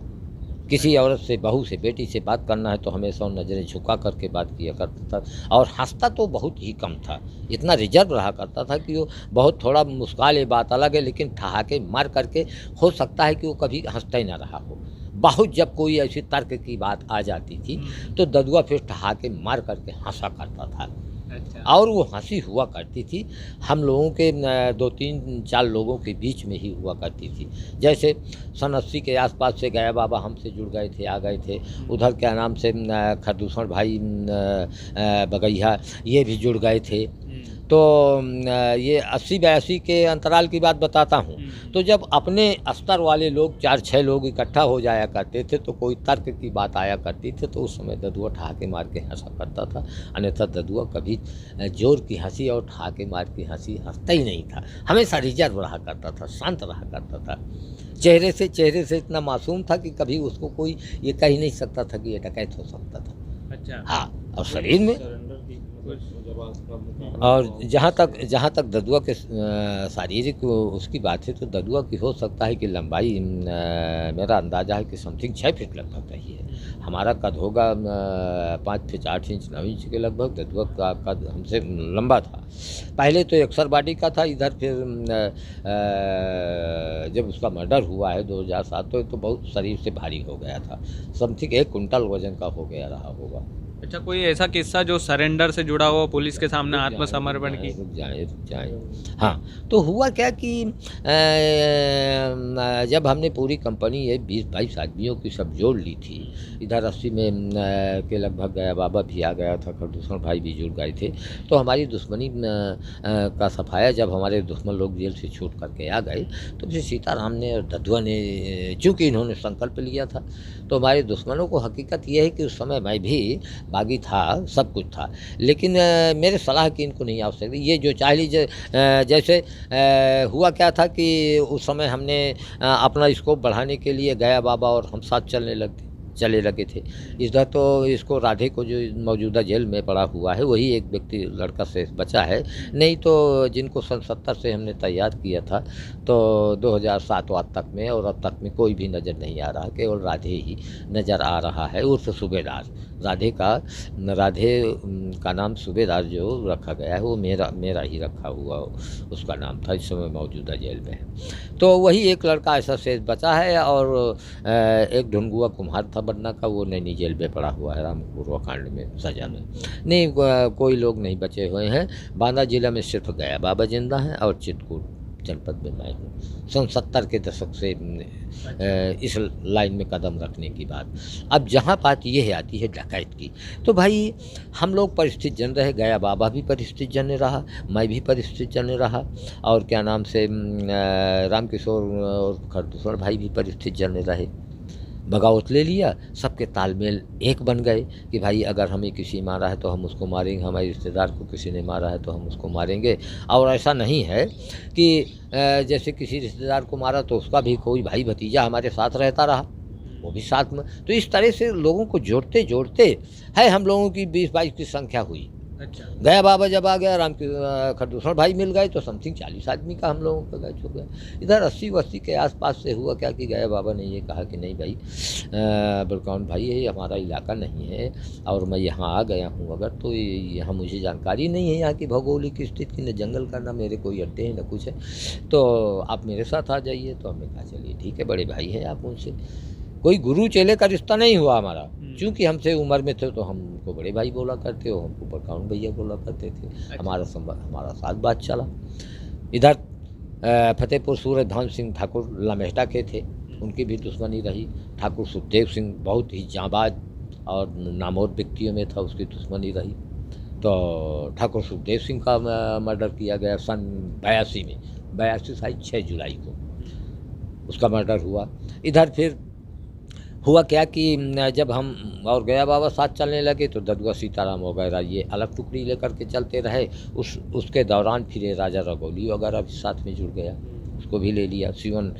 किसी औरत से, बहू से, बेटी से बात करना है तो हमेशा उन नज़रें झुका करके बात किया करता था। और हंसता तो बहुत ही कम था, इतना रिजर्व रहा करता था कि वो बहुत थोड़ा मुस्कान, ये बात अलग है, लेकिन ठहाके मार करके हो सकता है कि वो कभी हंसता ही ना रहा हो। बहुत जब कोई ऐसी तर्क की बात आ जाती थी तो ददुआ फिर ठहाके मार करके हंसा करता था। अच्छा। और वो हंसी हुआ करती थी हम लोगों के 2-3-4 लोगों के बीच में ही हुआ करती थी। जैसे सन 80 के आसपास से गया बाबा हमसे जुड़ गए थे, आ गए थे। उधर क्या नाम से खरदूषण भाई बगैया, ये भी जुड़ गए थे। तो ये 80-82 के अंतराल की बात बताता हूँ। तो जब अपने स्तर वाले लोग 4-6 लोग इकट्ठा हो जाया करते थे तो कोई तर्क की बात आया करती थी तो उस समय ददुआ ठहाके मार के हंसा करता था। अन्यथा ददुआ कभी जोर की हंसी और ठहाके मार की हंसी हंसता ही नहीं था। हमेशा रिजर्व रहा करता था, शांत रहा करता था। चेहरे से इतना मासूम था कि कभी उसको कोई ये कह ही नहीं सकता था कि ये डकैत हो सकता था। अच्छा। हाँ, और शरीर में, और जहाँ तक ददुआ के शारीरिक उसकी बात है तो ददुआ की हो सकता है कि लंबाई मेरा अंदाज़ा है कि समथिंग 6 फीट लगभग रही है। हमारा कद होगा 5 फीट 8 इंच 9 इंच के लगभग। ददुआ का कद हमसे लंबा था। पहले तो एक्सर बॉडी का था, इधर फिर जब उसका मर्डर हुआ है 2007 तो बहुत शरीर से भारी हो गया था। समथिंग 1 कुंटल वजन का हो गया रहा होगा। अच्छा, कोई ऐसा किस्सा जो सरेंडर से जुड़ा हो, पुलिस के सामने आत्मसमर्पण की? रुक जाएं। हाँ, तो हुआ क्या कि जब हमने पूरी कंपनी ये 20-22 आदमियों की सब जोड़ ली थी, इधर 80 में के लगभग गया बाबा भी आ गया था, खरदूषण भाई भी जुड़ गए थे। तो हमारी दुश्मनी का सफाया जब हमारे दुश्मन लोग जेल से छूट करके आ गए तो फिर सीताराम ने और ददुआ ने, चूँकि इन्होंने संकल्प लिया था, तो हमारे दुश्मनों को हकीकत ये है कि उस समय मैं भी बागी था, सब कुछ था, लेकिन मेरे सलाह की इनको नहीं आवश्यकता। ये जो चाह लीजिए, जैसे हुआ क्या था कि उस समय हमने अपना स्कोप बढ़ाने के लिए गया बाबा और हम साथ चले लगे थे। इधर तो इसको राधे को जो मौजूदा जेल में पड़ा हुआ है वही एक व्यक्ति लड़का से बचा है, नहीं तो जिनको सन 70 से हमने तैयार किया था तो 2007 तक में और अब तक में कोई भी नज़र नहीं आ रहा, केवल राधे ही नज़र आ रहा है उर्फ सूबेदार। राधे का नाम सूबेदार जो रखा गया है वो मेरा ही रखा हुआ उसका नाम था, इस समय मौजूदा जेल में है। तो वही एक लड़का ऐसा शेष बचा है और एक ढुंगुआ कुम्हार था बनना का, वो नैनी जेल में पड़ा हुआ है रामपुर कांड में सजा में। नहीं, कोई लोग नहीं बचे हुए हैं। बांदा जिला में सिर्फ गया बाबा जिंदा है और चित्रकूट जनपद में मैं हूँ। सन 70 के दशक से इस लाइन में कदम रखने की बात। अब जहाँ बात ये आती है डकैत की, तो भाई हम लोग परिस्थिति जन रहे, गया बाबा भी परिस्थिति जन रहा, मैं भी परिस्थिति जन रहा, और क्या नाम से रामकिशोर और खरदूषण भाई भी परिस्थिति जन रहे। बगावत ले लिया, सबके तालमेल एक बन गए कि भाई अगर हमें किसी मारा है तो हम उसको मारेंगे, हमारे रिश्तेदार को किसी ने मारा है तो हम उसको मारेंगे। और ऐसा नहीं है कि जैसे किसी रिश्तेदार को मारा तो उसका भी कोई भाई भतीजा हमारे साथ रहता रहा, वो भी साथ में। तो इस तरह से लोगों को जोड़ते जोड़ते है हम लोगों की 20-22 की संख्या हुई। अच्छा। गया बाबा जब आ गया, खरदूषण भाई मिल गए तो समथिंग 40 आदमी का हम लोगों का बैच हो गया। इधर 80 के आसपास से हुआ क्या कि गया बाबा ने ये कहा कि नहीं भाई बलकाउन भाई ये हमारा इलाका नहीं है और मैं यहाँ आ गया हूँ, अगर तो यहाँ मुझे जानकारी नहीं है यहाँ की भौगोलिक स्थिति, न जंगल का, न मेरे कोई अड्डे हैं, न कुछ है, तो आप मेरे साथ आ जाइए। तो हमने कहा चलिए ठीक है, बड़े भाई हैं आप, उनसे कोई गुरु चेले का रिश्ता नहीं हुआ हमारा, क्योंकि हमसे उम्र में थे तो हमको बड़े भाई बोला करते हो, हमको बलकाउन भैया बोला करते थे। हमारा साथ बात चला। इधर फतेहपुर सूरज भान सिंह ठाकुर लामेस्टा के थे, उनकी भी दुश्मनी रही। ठाकुर सुखदेव सिंह बहुत ही जांबाज और नामोद व्यक्तियों में था, उसकी दुश्मनी रही। तो ठाकुर सुखदेव सिंह का मर्डर किया गया सन 82 में, 82 शायद 6 जुलाई को उसका मर्डर हुआ। इधर फिर हुआ क्या कि जब हम और गया बाबा साथ चलने लगे तो ददुआ सीताराम वगैरह ये अलग टुकड़ी लेकर के चलते रहे। उसके दौरान फिर ये राजा रगौली वगैरह भी साथ में जुड़ गया, उसको भी ले लिया। शिवन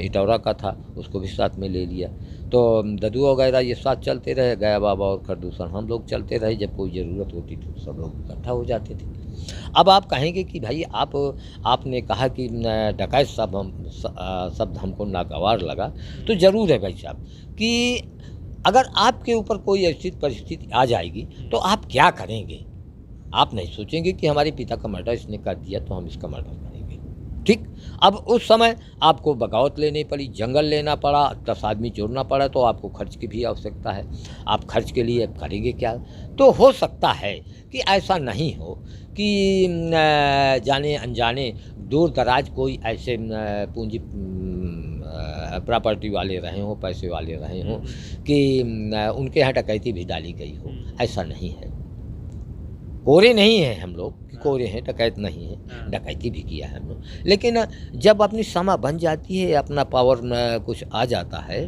इटौरा का था, उसको भी साथ में ले लिया। तो ददुआ वगैरह ये साथ चलते रहे, गया बाबा और खरदूषण हम लोग चलते रहे। जब कोई ज़रूरत होती थी तो सब लोग इकट्ठा हो जाते थे। अब आप कहेंगे कि भाई आपने कहा कि डकैत शब्द हमको नागवार लगा, तो ज़रूर है भाई साहब कि अगर आपके ऊपर कोई ऐसी परिस्थिति आ जाएगी तो आप क्या करेंगे। आप नहीं सोचेंगे कि हमारे पिता का मर्डर इसने कर दिया तो हम इसका मर्डर करेंगे, ठीक। अब उस समय आपको बगावत लेनी पड़ी, जंगल लेना पड़ा, 10 आदमी जोड़ना पड़ा, तो आपको खर्च की भी आवश्यकता है। आप खर्च के लिए करेंगे क्या। तो हो सकता है कि ऐसा नहीं हो कि जाने अनजाने दूर दराज कोई ऐसे पूंजी प्रॉपर्टी वाले रहे हों, पैसे वाले रहे हों कि उनके यहाँ डकैती भी डाली गई हो। ऐसा नहीं है, कोरे नहीं हैं हम लोग कि कोरे हैं, डकैत नहीं है, डकैती भी किया है हम लोग। लेकिन जब अपनी समा बन जाती है, अपना पावर कुछ आ जाता है,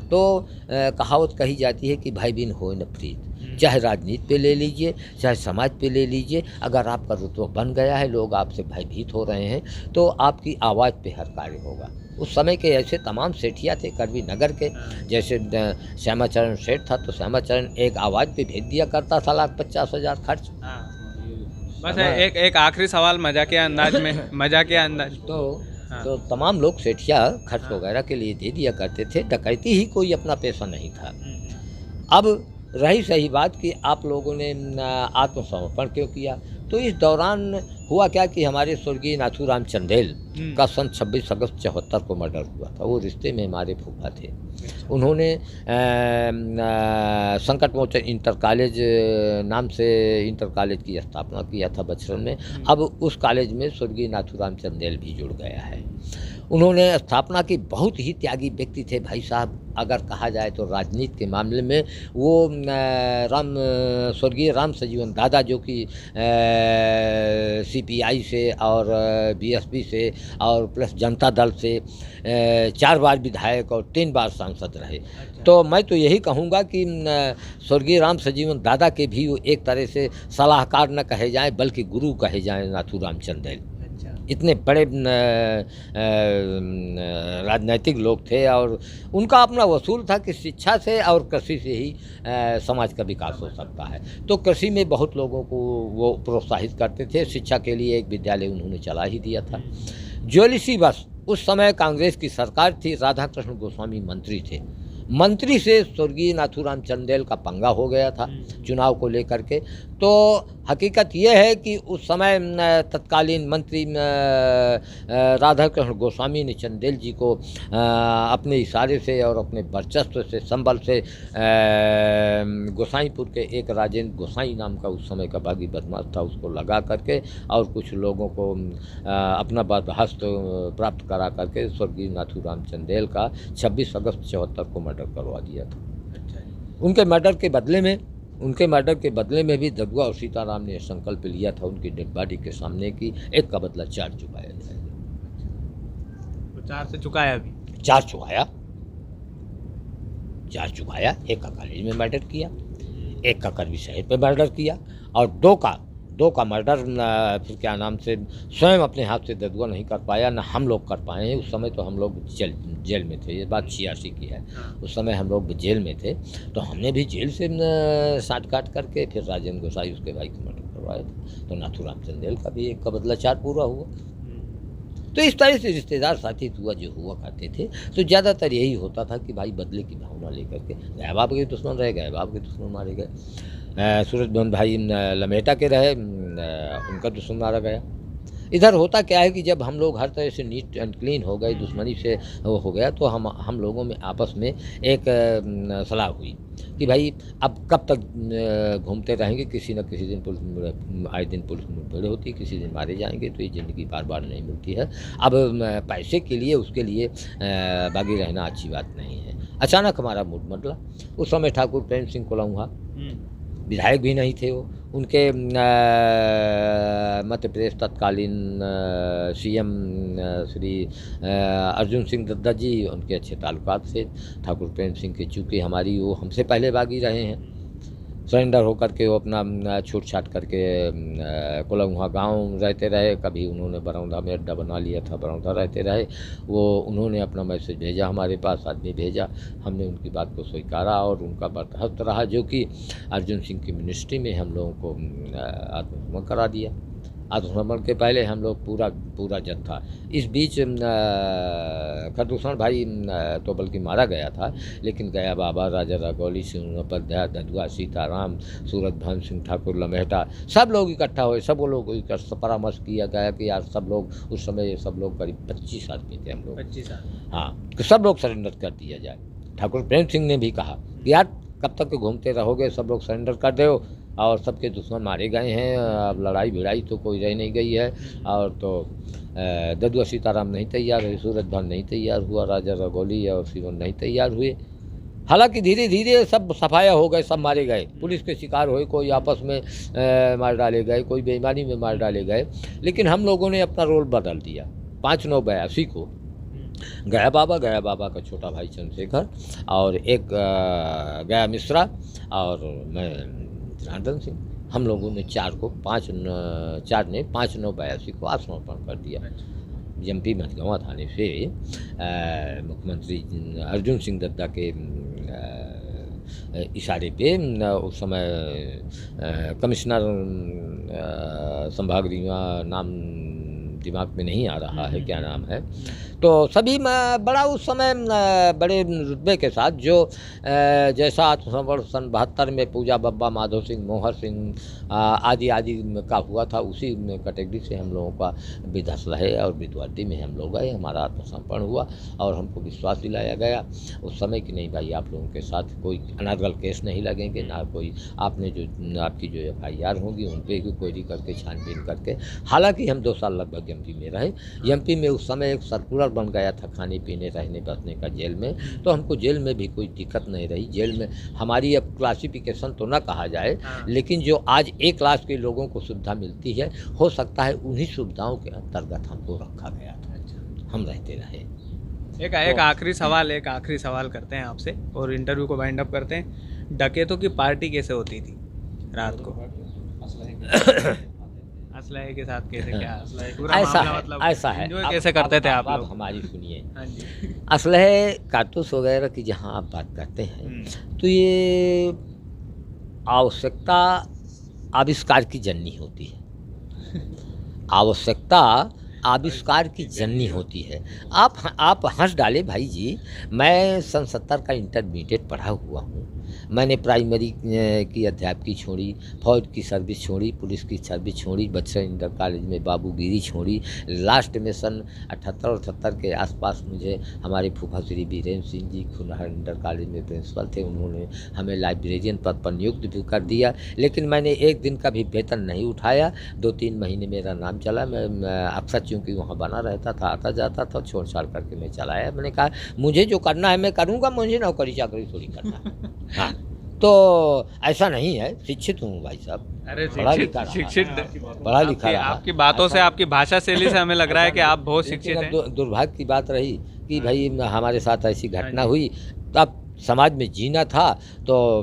तो कहावत कही जाती है कि भाई बिन होए न प्रीत। चाहे राजनीति पे ले लीजिए, चाहे समाज पे ले लीजिए, अगर आपका रुतबा बन गया है, लोग आपसे भयभीत हो रहे हैं, तो आपकी आवाज़ पे हर कार्य होगा। उस समय के ऐसे तमाम सेठिया थे करवी नगर के, जैसे श्यामाचरण सेठ था तो श्यामाचरण एक आवाज़ पे भेज दिया करता था 1,50,000 खर्च। बस एक आखिरी सवाल मजाकिया अंदाज तो तमाम लोग सेठिया खर्च वगैरह के लिए दे दिया करते थे। डकैती ही कोई अपना पैसा नहीं था। अब रही सही बात कि आप लोगों ने आत्मसमर्पण क्यों किया, तो इस दौरान हुआ क्या कि हमारे स्वर्गीय नाथूराम चंदेल का सन 26 अगस्त 74 को मर्डर हुआ था। वो रिश्ते में हमारे फूफा थे। उन्होंने संकट मोचन इंटर कॉलेज नाम से इंटर कॉलेज की स्थापना किया था बचपन में। अब उस कॉलेज में स्वर्गीय नाथूराम चंदेल भी जुड़ गया है। उन्होंने स्थापना की, बहुत ही त्यागी व्यक्ति थे भाई साहब। अगर कहा जाए तो राजनीति के मामले में वो स्वर्गीय राम सजीवन दादा, जो कि CPI से और BSP से और प्लस जनता दल से 4 बार विधायक और 3 बार सांसद रहे। तो मैं तो यही कहूँगा कि स्वर्गीय राम सजीवन दादा के भी वो एक तरह से सलाहकार न कहे जाएं बल्कि गुरु कहे जाएं नाथूराम चंदेल। इतने बड़े राजनीतिक लोग थे और उनका अपना वसूल था कि शिक्षा से और कृषि से ही समाज का विकास हो सकता है। तो कृषि में बहुत लोगों को वो प्रोत्साहित करते थे। शिक्षा के लिए एक विद्यालय उन्होंने चला ही दिया था। ज्वेलिसी बस, उस समय कांग्रेस की सरकार थी, राधा कृष्ण गोस्वामी मंत्री थे। मंत्री से स्वर्गीय नाथूराम चंदेल का पंगा हो गया था चुनाव को लेकर के। तो हकीकत यह है कि उस समय तत्कालीन मंत्री राधा कृष्ण गोस्वामी ने चंदेल जी को अपने इशारे से और अपने वर्चस्व से, संबल से गोसाईपुर के एक राजेंद्र गोसाई नाम का उस समय का बागी बदमाश था, उसको लगा करके और कुछ लोगों को अपना बर्खास्त प्राप्त करा करके स्वर्गीय नाथूराम चंदेल का 26 अगस्त 74 को मर्डर करवा दिया था। उनके मर्डर के बदले में भी ददुआ और सीताराम ने संकल्प लिया था उनकी डेड बॉडी के सामने कि एक का बदला 4 चुकाया जाए। तो 4 से चुकाया भी? 4 चुकाया। एक का कॉलेज में मर्डर किया, एक का करवी शहर पे मर्डर किया और दो का मर्डर फिर क्या नाम से स्वयं अपने हाथ से ददुआ नहीं कर पाया, ना हम लोग कर पाए हैं। उस समय तो हम लोग जेल में थे। ये बात 86 की है। उस समय हम लोग जेल में थे, तो हमने भी जेल से साट काट करके फिर राजेंद्र गोसाई उसके भाई को मर्डर करवाया था। तो नाथूराम चंदेल का भी एक का बदला 4 पूरा हुआ। तो इस तरह से रिश्तेदार साथी हुआ करते थे। तो ज़्यादातर यही होता था कि भाई बदले की भावना लेकर के गए बाप के दुश्मन रह गए, बाप के दुश्मन मारे गए। सूरज मोहन भाई लमेटा के रहे, उनका दुश्मन मारा गया। इधर होता क्या है कि जब हम लोग हर तरह से नीट एंड क्लीन हो गए, दुश्मनी से वो हो गया, तो हम लोगों में आपस में एक सलाह हुई कि भाई अब कब तक घूमते रहेंगे, किसी न किसी दिन आए दिन पुलिस मुठभेड़ होती है, किसी दिन मारे जाएंगे। तो ये ज़िंदगी बार बार नहीं मिलती है। अब पैसे के लिए उसके लिए बागी रहना अच्छी बात नहीं है। अचानक हमारा मूड बदला। उस समय ठाकुर प्रेम सिंह कोलौहा विधायक भी नहीं थे वो। उनके मध्य प्रदेश तत्कालीन सीएम श्री अर्जुन सिंह दद्दा जी, उनके अच्छे ताल्लुकात थे। ठाकुर प्रेम सिंह के चूँकि हमारी वो हमसे पहले बागी रहे हैं, सरेंडर होकर के वो अपना छूट छाट करके कोलंगुहा गांव रहते रहे। कभी उन्होंने बरौंदा में अड्डा बना लिया था, बरौंदा रहते रहे वो। उन्होंने अपना मैसेज भेजा हमारे पास, आदमी भेजा, हमने उनकी बात को स्वीकारा और उनका बर्खास्त रहा, जो कि अर्जुन सिंह की मिनिस्ट्री में हम लोगों को आत्मसमर्पण करा दिया। आत्मसमर्पण के पहले हम लोग पूरा जत्था, इस बीच खरदूषण भाई तो बल्कि मारा गया था, लेकिन गया बाबा, राजा रागौली सिंह उपाध्याय, ददुआ सीताराम, सूरत भान सिंह ठाकुर लमेटा, सब लोग इकट्ठा हुए। सब वो लोग परामर्श किया गया कि यार सब लोग, उस समय सब लोग करीब 25 आदमी थे हम लोग, 25 आदमी, हाँ, कि सब लोग सरेंडर कर दिया जाए। ठाकुर प्रेम सिंह ने भी कहा कि यार कब तक घूमते रहोगे, सब लोग सरेंडर कर दो, और सबके दुश्मन मारे गए हैं, अब लड़ाई भिड़ाई तो कोई रह नहीं गई है। और तो ददुआ सीताराम नहीं तैयार हुए, सूरत भान नहीं तैयार हुआ, राजा रगौली और शिवन नहीं तैयार हुए। हालांकि धीरे धीरे सब सफाया हो गए, सब मारे गए, पुलिस के शिकार हुए, कोई आपस में मार डाले गए, कोई बेईमानी में मार डाले गए। लेकिन हम लोगों ने अपना रोल बदल दिया। 5/9/82 को गया बाबा का छोटा भाई चंद्रशेखर और एक गया मिश्रा और मैं जनार्दन सिंह, हम लोगों ने 5/9/82 को आत्मसमर्पण कर दिया। एमपी मझगांव थाने से मुख्यमंत्री अर्जुन सिंह दद्दा के इशारे पे उस समय कमिश्नर संभाग रीवा, नाम दिमाग में नहीं आ रहा है क्या नाम है, तो सभी बड़ा उस समय बड़े रुतबे के साथ जो जैसा आत्मसमर्पण सन 72 में पूजा बब्बा, माधव सिंह, मोहर सिंह आदि का हुआ था, उसी कैटेगरी से हम लोगों का विधस रहे और विद्वर्दी में हम लोग गए। हमारा आत्मसमर्पण हुआ और हमको विश्वास दिलाया गया उस समय कि नहीं भाई, आप लोगों के साथ कोई अनर्गल केस नहीं लगेंगे, ना कोई आपने जो आपकी जो FIR होंगी उन पर क्वेरी करके छानबीन करके। हालांकि हम 2 साल लगभग एमपी में रहे। एमपी में उस समय एक सर्कुलर बन गया था खाने पीने रहने बसने का जेल में, तो हमको जेल में भी कोई दिक्कत नहीं रही। जेल में हमारी अब क्लासिफिकेशन तो ना कहा जाए, लेकिन जो आज A क्लास के लोगों को सुविधा मिलती है, हो सकता है उन्हीं सुविधाओं के अंतर्गत हमको रखा गया था, हम रहते रहे। एक आखिरी सवाल करते हैं आपसे और इंटरव्यू को वाइंड अप करते हैं। डकैतों की पार्टी कैसे होती थी रात को? असलहे के साथ कैसे, क्या पूरा ऐसा मामला है, मतलब ऐसा है। enjoy कैसे करते थे आप लोग? हमारी सुनिए। हाँ जी। असलहे कारतूस वगैरह की जहाँ आप बात करते हैं, तो ये आवश्यकता आविष्कार की जननी होती है। आवश्यकता आविष्कार की जननी होती है। आप हंस डाले भाई जी, मैं सन 70 का इंटरमीडिएट पढ़ा हुआ हूँ। मैंने प्राइमरी की अध्यापकी छोड़ी, फौज की सर्विस छोड़ी, पुलिस की सर्विस छोड़ी, बच्चा इंटर कॉलेज में बाबूगिरी छोड़ी। लास्ट में सन 78 और 78 के आसपास मुझे हमारे फूफा श्री वीरेंद्र सिंह जी खुनहर इंटर कॉलेज में प्रिंसिपल थे, उन्होंने हमें लाइब्रेरियन पद पर नियुक्त भी कर दिया। लेकिन मैंने एक दिन का भी वेतन नहीं उठाया। 2-3 महीने मेरा नाम चला। मैं अक्सर चूँकि वहाँ बना रहता था, आता जाता था, छोड़ छाड़ करके मैं चला आया। मैंने कहा मुझे जो करना है मैं करूँगा, मुझे नौकरी चाकरी थोड़ी करना। हाँ, तो ऐसा नहीं है। शिक्षित हूँ भाई साहब, अरे पढ़ा लिखा रहा। आपकी बातों से, आपकी भाषा शैली से हमें लग रहा है कि आप बहुत शिक्षित हैं। दुर्भाग्य की बात रही कि भाई हमारे साथ ऐसी घटना हुई, तब समाज में जीना था तो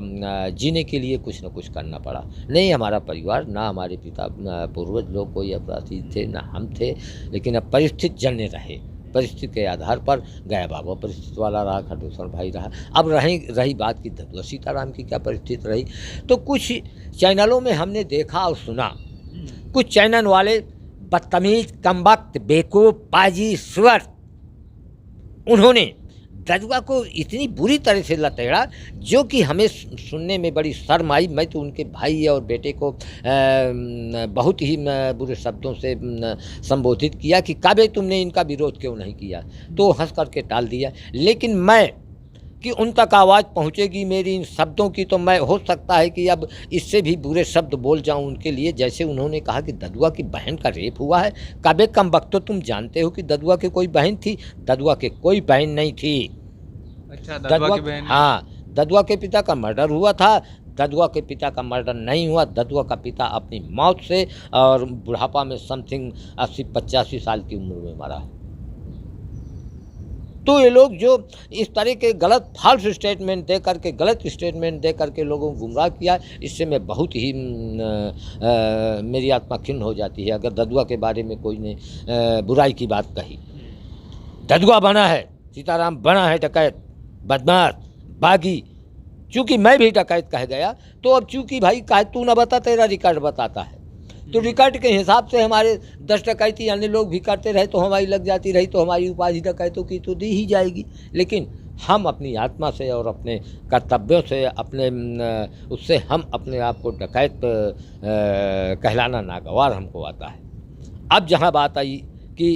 जीने के लिए कुछ न कुछ करना पड़ा। नहीं हमारा परिवार, ना हमारे पिता पूर्वज लोग कोई अपराधी थे, ना हम थे, लेकिन अब परिस्थिति जन्य रहे। परिस्थिति के आधार पर गया बाबा परिस्थिति वाला रहा, खरदूषण भाई रहा। अब रही बात की ददुआ सीताराम की क्या परिस्थिति रही, तो कुछ चैनलों में हमने देखा और सुना, कुछ चैनल वाले बदतमीज, कमबख्त, बेवकूफ़, पाजी, सुअर, उन्होंने ददुआ को इतनी बुरी तरह से लतेड़ा जो कि हमें सुनने में बड़ी शर्म आई। मैं तो उनके भाई और बेटे को बहुत ही बुरे शब्दों से संबोधित किया कि काबे तुमने इनका विरोध क्यों नहीं किया, तो हंस करके टाल दिया। लेकिन मैं कि उन तक आवाज़ पहुंचेगी मेरी इन शब्दों की, तो मैं हो सकता है कि अब इससे भी बुरे शब्द बोल जाऊं उनके लिए। जैसे उन्होंने कहा कि ददुआ की बहन का रेप हुआ है। कबे कम वक्त तो तुम जानते हो कि ददुआ के कोई बहन थी? ददुआ के कोई बहन नहीं थी। अच्छा, ददुआ की बहन? हाँ, ददुआ के पिता का मर्डर हुआ था। ददुआ के पिता का मर्डर नहीं हुआ। ददुआ का पिता अपनी मौत से और बुढ़ापा में समथिंग 80-85 साल की उम्र में मरा है। तो ये लोग जो इस तरह के गलत फाल्स स्टेटमेंट दे करके, गलत स्टेटमेंट दे करके लोगों को गुमराह किया, इससे मैं बहुत ही मेरी आत्मा खिन्न हो जाती है। अगर ददुआ के बारे में कोई ने बुराई की बात कही, ददुआ बना है, सीताराम बना है डकैत, बदमाश, बागी। चूँकि मैं भी डकैत कह गया, तो अब चूँकि भाई कहे तू ना बता, तेरा रिकॉर्ड बताता है, तो रिकॉर्ड के हिसाब से हमारे 10 डकैती अन्य लोग भी करते रहे तो हमारी लग जाती रही, तो हमारी उपाधि डकैतों की तो दी ही जाएगी। लेकिन हम अपनी आत्मा से और अपने कर्तव्यों से, अपने उससे हम अपने आप को डकैत कहलाना नागवार हमको आता है। अब जहाँ बात आई कि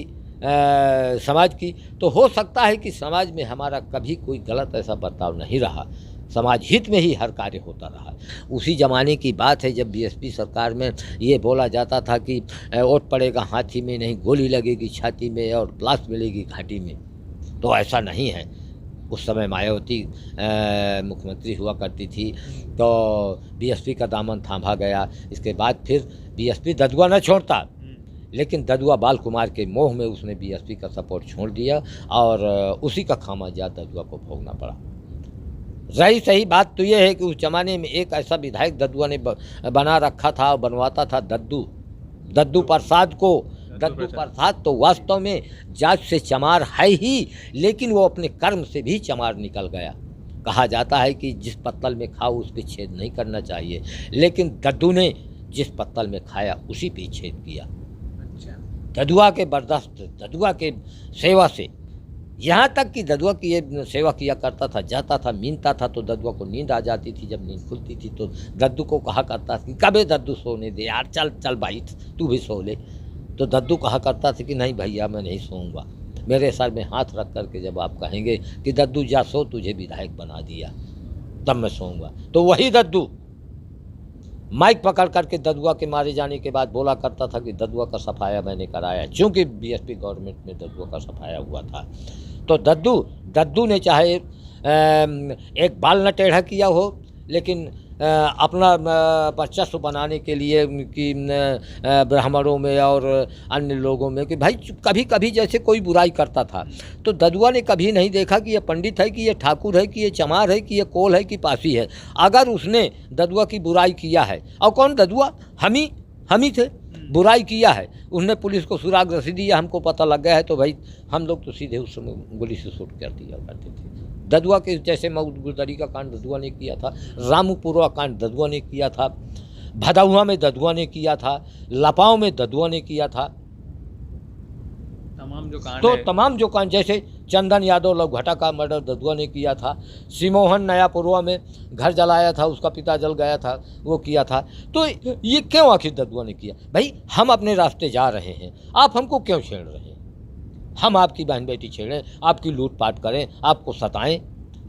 समाज की, तो हो सकता है कि समाज में हमारा कभी कोई गलत ऐसा बर्ताव नहीं रहा, समाज हित में ही हर कार्य होता रहा। उसी ज़माने की बात है जब बीएसपी सरकार में ये बोला जाता था कि वोट पड़ेगा हाथी में, नहीं गोली लगेगी छाती में और प्लास मिलेगी घाटी में। तो ऐसा नहीं है। उस समय मायावती मुख्यमंत्री हुआ करती थी, तो बीएसपी का दामन थामा गया। इसके बाद फिर बीएसपी ददुआ न छोड़ता, लेकिन ददुआ बाल कुमार के मोह में उसने बीएसपी का सपोर्ट छोड़ दिया और उसी का खामियाजा ददुआ को भोगना पड़ा। रही सही बात तो ये है कि उस जमाने में एक ऐसा विधायक ददुआ ने बना रखा था और बनवाता था दद्दू प्रसाद को। दद्दू प्रसाद तो वास्तव में जात से चमार है ही, लेकिन वो अपने कर्म से भी चमार निकल गया। कहा जाता है कि जिस पत्तल में खाओ उस पे छेद नहीं करना चाहिए, लेकिन दद्दू ने जिस पत्तल में खाया उसी पे छेद किया। ददुआ के बर्दाश्त, ददुआ के सेवा से, यहाँ तक कि ददुआ की ये सेवा किया करता था, जाता था, नींदता था तो ददुआ को नींद आ जाती थी। जब नींद खुलती थी तो दद्दू को कहा करता था कि कबे दद्दू सोने दे यार, चल चल भाई तू भी सो ले। तो दद्दू कहा करता था कि नहीं भैया मैं नहीं सोऊंगा, मेरे सर में हाथ रख करके जब आप कहेंगे कि दद्दू जा सो, तुझे विधायक बना दिया, तब मैं सोऊंगा। तो वही दद्दू माइक पकड़ करके ददुआ के मारे जाने के बाद बोला करता था कि ददुआ का सफाया मैंने कराया, चूँकि बीएसपी गवर्नमेंट में ददुआ का सफाया हुआ था। तो दद्दू ने चाहे एक बाल न टेढ़ा किया हो, लेकिन अपना वर्चस्व बनाने के लिए कि ब्राह्मणों में और अन्य लोगों में कि भाई कभी कभी जैसे कोई बुराई करता था, तो ददुआ ने कभी नहीं देखा कि ये पंडित है, कि ये ठाकुर है, कि ये चमार है, कि ये कोल है, कि पासी है। अगर उसने ददुआ की बुराई किया है, और कौन ददुआ, हम ही थे, बुराई किया है, उसने पुलिस को सुराग रसी दिया, हमको पता लग गया है, तो भाई हम लोग तो सीधे उस समय गोली से शूट कर दिया करते थे। ददुआ के जैसे मऊद गुलदरी का कांड ददुआ ने किया था, रामपुरवा कांड ददुआ ने किया था, भदौआ में ददुआ ने किया था, लपाव में ददुआ ने किया था। तमाम जो कांड जैसे चंदन यादव लवघटा का मर्डर ददुआ ने किया था, सिमोहन नयापुरवा में घर जलाया था, उसका पिता जल गया था, वो किया था। तो ये क्यों आखिर ददुआ ने किया? भाई हम अपने रास्ते जा रहे हैं, आप हमको क्यों छेड़ रहे हैं? हम आपकी बहन बेटी छेड़ें, आपकी लूटपाट करें, आपको सताएं,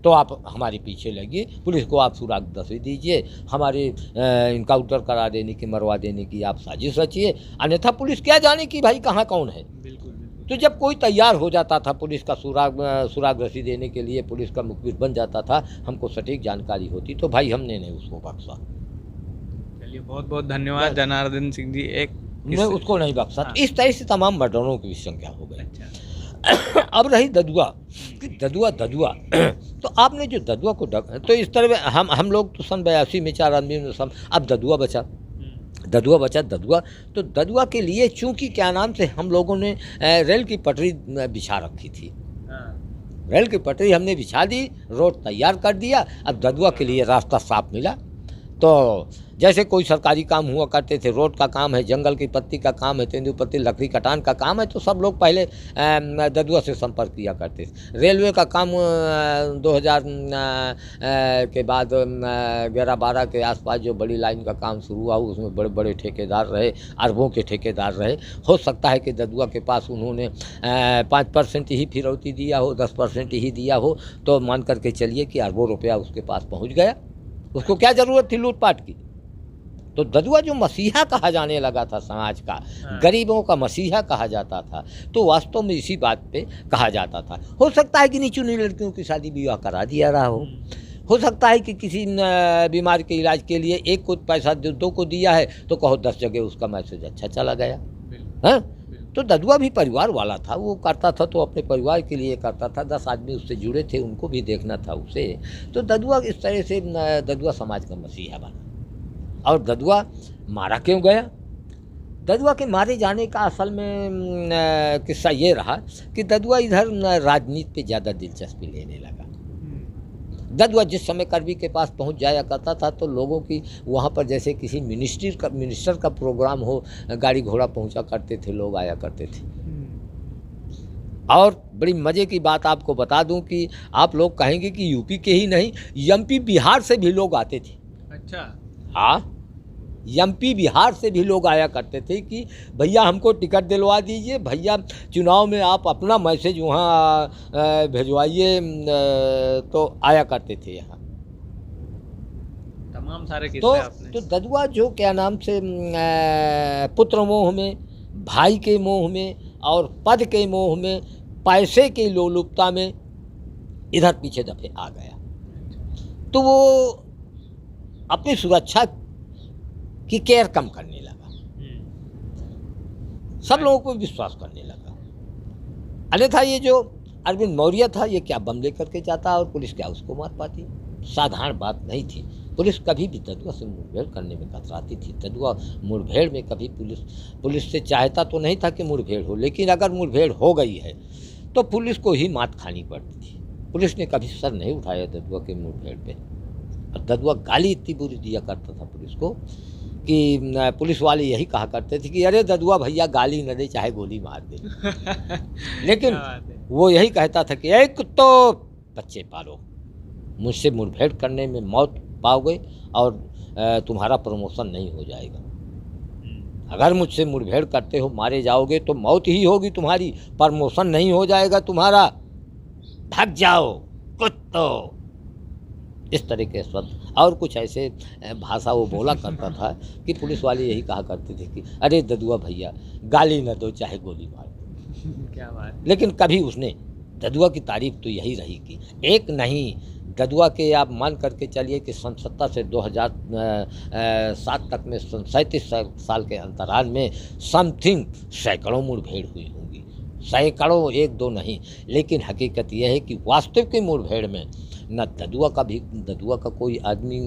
तो आप हमारे पीछे लगिए, पुलिस को आप सुराग रसी दीजिए, हमारे इनकाउंटर करा देने की, मरवा देने की आप साजिश रचिए, अन्यथा पुलिस क्या जाने कि भाई कहाँ कौन है। तो जब कोई तैयार हो जाता था पुलिस का सुराग रसी देने के लिए, पुलिस का मुखबिर बन जाता था, हमको सटीक जानकारी होती, तो भाई हमने नहीं उसको बख्शा। चलिए बहुत बहुत धन्यवाद जनार्दन सिंह जी। मैं उसको नहीं बख्शा। हाँ। इस तरह से तमाम मर्डरों की संख्या हो गई। अच्छा। अब रही ददुआ कि ददुआ तो आपने जो ददुआ को तो इस तरह हम लोग तो सन 82 में 4 आदमी में सब, अब ददुआ बचा। तो ददुआ के लिए चूंकि क्या नाम से हम लोगों ने रेल की पटरी बिछा रखी थी। रेल की पटरी हमने बिछा दी, रोड तैयार कर दिया, अब ददुआ के लिए रास्ता साफ मिला। तो जैसे कोई सरकारी काम हुआ करते थे, रोड का काम है, जंगल की पत्ती का काम है, तेंदुपत्ती लकड़ी कटान का काम है, तो सब लोग पहले ददुआ से संपर्क किया करते थे। रेलवे का काम 2000 के बाद 11-12 के आसपास जो बड़ी लाइन का काम शुरू हुआ, उसमें बड़े बड़े ठेकेदार रहे, अरबों के ठेकेदार रहे। हो सकता है कि ददुआ के पास उन्होंने 5% ही फिरौती दिया हो, 10% ही दिया हो, तो मान करके चलिए कि अरबों रुपया उसके पास पहुँच गया। उसको क्या ज़रूरत थी लूटपाट की? तो ददुआ जो मसीहा कहा जाने लगा था समाज का, गरीबों का मसीहा कहा जाता था, तो वास्तव में इसी बात पे कहा जाता था। हो सकता है कि नीचू लड़कियों की शादी विवाह करा दिया रहा हो, हो सकता है कि किसी बीमारी के इलाज के लिए एक को पैसा दो को दिया है तो कहो 10 जगह उसका मैसेज अच्छा चला गया। हाँ, तो ददुआ भी परिवार वाला था, वो करता था तो अपने परिवार के लिए करता था, 10 आदमी उससे जुड़े थे, उनको भी देखना था उसे। तो ददुआ इस तरह से ददुआ समाज का मसीहा बना। और ददुआ मारा क्यों गया? ददुआ के मारे जाने का असल में किस्सा ये रहा कि ददुआ इधर राजनीति पे ज़्यादा दिलचस्पी लेने लगा। ददुआ जिस समय करवी के पास पहुंच जाया करता था तो लोगों की वहाँ पर जैसे किसी मिनिस्टर का प्रोग्राम हो, गाड़ी घोड़ा पहुंचा करते थे, लोग आया करते थे। और बड़ी मज़े की बात आपको बता दूं कि आप लोग कहेंगे कि यूपी के ही नहीं, एमपी बिहार से भी लोग आते थे। अच्छा। हाँ, एमपी बिहार से भी लोग आया करते थे कि भैया हमको टिकट दिलवा दीजिए, भैया चुनाव में आप अपना मैसेज वहाँ भिजवाइए, तो आया करते थे यहाँ। तमाम सारे किस्से आपने। तो ददुआ जो क्या नाम से पुत्र मोह में, भाई के मोह में और पद के मोह में, पैसे की लोलुपता में इधर पीछे दफे आ गया। तो वो अपनी सुरक्षा की केयर कम करने लगा, सब लोगों को विश्वास करने लगा। अन्यथा ये जो अरविंद मौर्य था, ये क्या बम लेकर के जाता और पुलिस क्या उसको मार पाती? साधारण बात नहीं थी। पुलिस कभी भी ददुआ से मुठभेड़ करने में कतराती थी। ददुआ मुठभेड़ में कभी पुलिस से चाहता तो नहीं था कि मुठभेड़ हो, लेकिन अगर मुठभेड़ हो गई है तो पुलिस को ही मात खानी पड़ती थी। पुलिस ने कभी सर नहीं उठाया ददुआ के मुठभेड़ पे। और ददुआ गाली इतनी बुरी दिया करता था पुलिस को कि पुलिस वाले यही कहा करते थे कि अरे ददुआ भैया गाली न दे, चाहे गोली मार दे। लेकिन वो यही कहता था कि एक तो बच्चे पालो, मुझसे मुठभेड़ करने में मौत पाओगे और तुम्हारा प्रमोशन नहीं हो जाएगा। अगर मुझसे मुठभेड़ करते हो, मारे जाओगे तो मौत ही होगी तुम्हारी, प्रमोशन नहीं हो जाएगा तुम्हारा। भाग जाओ कुत्तो, इस तरह के शब्द और कुछ ऐसे भाषा वो बोला करता था कि पुलिस वाले यही कहा करते थे कि अरे ददुआ भैया गाली न दो, चाहे गोली मार दो। क्या बात। लेकिन लेकिन कभी उसने ददुआ की तारीफ तो यही रही कि एक नहीं, ददुआ के आप मान करके चलिए कि सन 1970 से 2007 तक में 37 साल के अंतराल में समथिंग सैकड़ों मुठभेड़ हुई होंगी, सैकड़ों, एक दो नहीं। लेकिन हकीकत यह है कि वास्तविक की मुठभेड़ में न ददुआ का कोई आदमी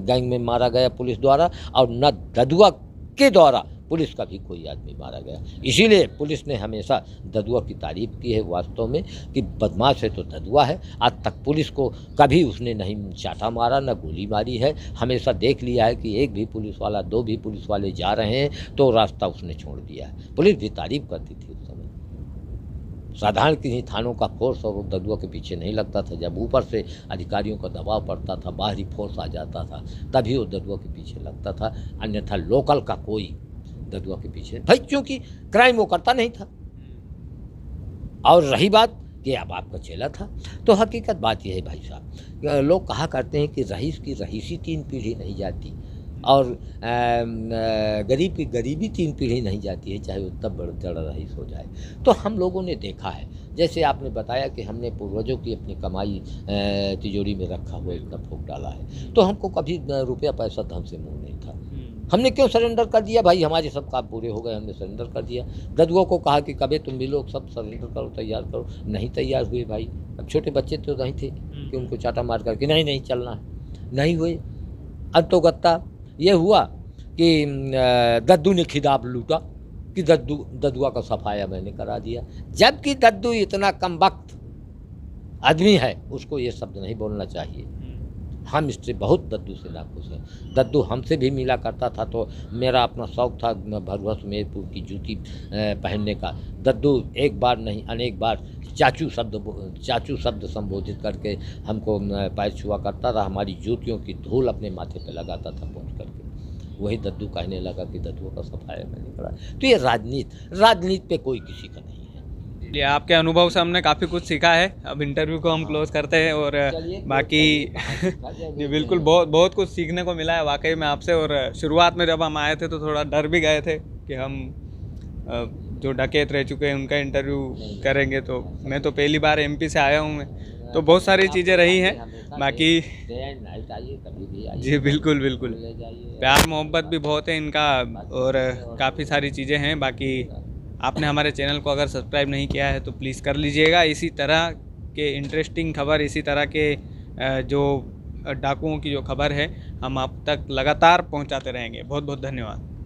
गैंग में मारा गया पुलिस द्वारा, और न ददुआ के द्वारा पुलिस का भी कोई आदमी मारा गया। इसीलिए पुलिस ने हमेशा ददुआ की तारीफ की है वास्तव में कि बदमाश है तो ददुआ है। आज तक पुलिस को कभी उसने नहीं चाटा मारा, न गोली मारी है। हमेशा देख लिया है कि एक भी पुलिस वाला, दो भी पुलिस वाले जा रहे हैं तो रास्ता उसने छोड़ दिया है। पुलिस भी तारीफ करती थी उस समय। साधारण किसी थानों का फोर्स और ददुआ के पीछे नहीं लगता था। जब ऊपर से अधिकारियों का दबाव पड़ता था, बाहरी फोर्स आ जाता था, तभी वो ददुआ के पीछे लगता था। अन्यथा लोकल का कोई ददुआ के पीछे भाई, क्योंकि क्राइम वो करता नहीं था। और रही बात कि अब आपका चेला था, तो हकीकत बात यह है भाई साहब, लोग कहा करते हैं कि रईस की रईसी 3 पीढ़ी नहीं जाती और गरीब की गरीबी 3 पीढ़ी नहीं जाती है, चाहे वो तब बड़ा रईस हो जाए। तो हम लोगों ने देखा है, जैसे आपने बताया कि हमने पूर्वजों की अपनी कमाई तिजोरी में रखा हुआ इतना फूंक डाला है, तो हमको कभी रुपया पैसा धन से मुँह नहीं था। हमने क्यों सरेंडर कर दिया भाई? हमारे सब काम पूरे हो गए, हमने सरेंडर कर दिया। ददुआ को कहा कि कभी तुम भी लोग सब सरेंडर करो, तैयार करो, नहीं तैयार हुए भाई। अब छोटे बच्चे तो नहीं थे कि उनको चाटा मार करके नहीं चलना है, नहीं हुए। अंतोगत्ता ये हुआ कि दद्दू ने खिताब लूटा कि ददुआ का सफाया मैंने करा दिया, जबकि दद्दू इतना कमबख्त आदमी है, उसको ये शब्द नहीं बोलना चाहिए। हम इससे बहुत दद्दू से नाखुश हैं। दद्दू हमसे भी मिला करता था तो मेरा अपना शौक़ था भरुआ सुमेरपुर की जूती पहनने का। दद्दू एक बार नहीं अनेक बार चाचू शब्द संबोधित करके हमको पैर छुआ करता था, हमारी जूतियों की धूल अपने माथे पे लगाता था पहुँच करके। वही दद्दू कहने लगा कि दद्दू का सफाया मैंने करा। तो ये राजनीति पे कोई किसी का नहीं है। ये आपके अनुभव से हमने काफ़ी कुछ सीखा है। अब इंटरव्यू को हम क्लोज करते हैं और बाकी जी बिल्कुल बहुत कुछ सीखने को मिला है वाकई में आपसे। और शुरुआत में जब हम आए थे तो थोड़ा डर भी गए थे कि हम जो डकैत रह चुके हैं उनका इंटरव्यू करेंगे, तो मैं तो पहली बार एमपी से आया हूँ मैं, तो बहुत सारी चीज़ें रही हैं। हमेशा बाकी डे एंड नाइट आइए, कभी भी आइए, जी बिल्कुल बिल्कुल, ले जाइए। प्यार मोहब्बत भी बहुत है इनका और काफ़ी सारी चीज़ें हैं। बाकी आपने हमारे चैनल को अगर सब्सक्राइब नहीं किया है तो प्लीज़ कर लीजिएगा। इसी तरह के इंटरेस्टिंग खबर, इसी तरह के जो डाकुओं की जो खबर है हम आप तक लगातार पहुंचाते रहेंगे। बहुत बहुत धन्यवाद।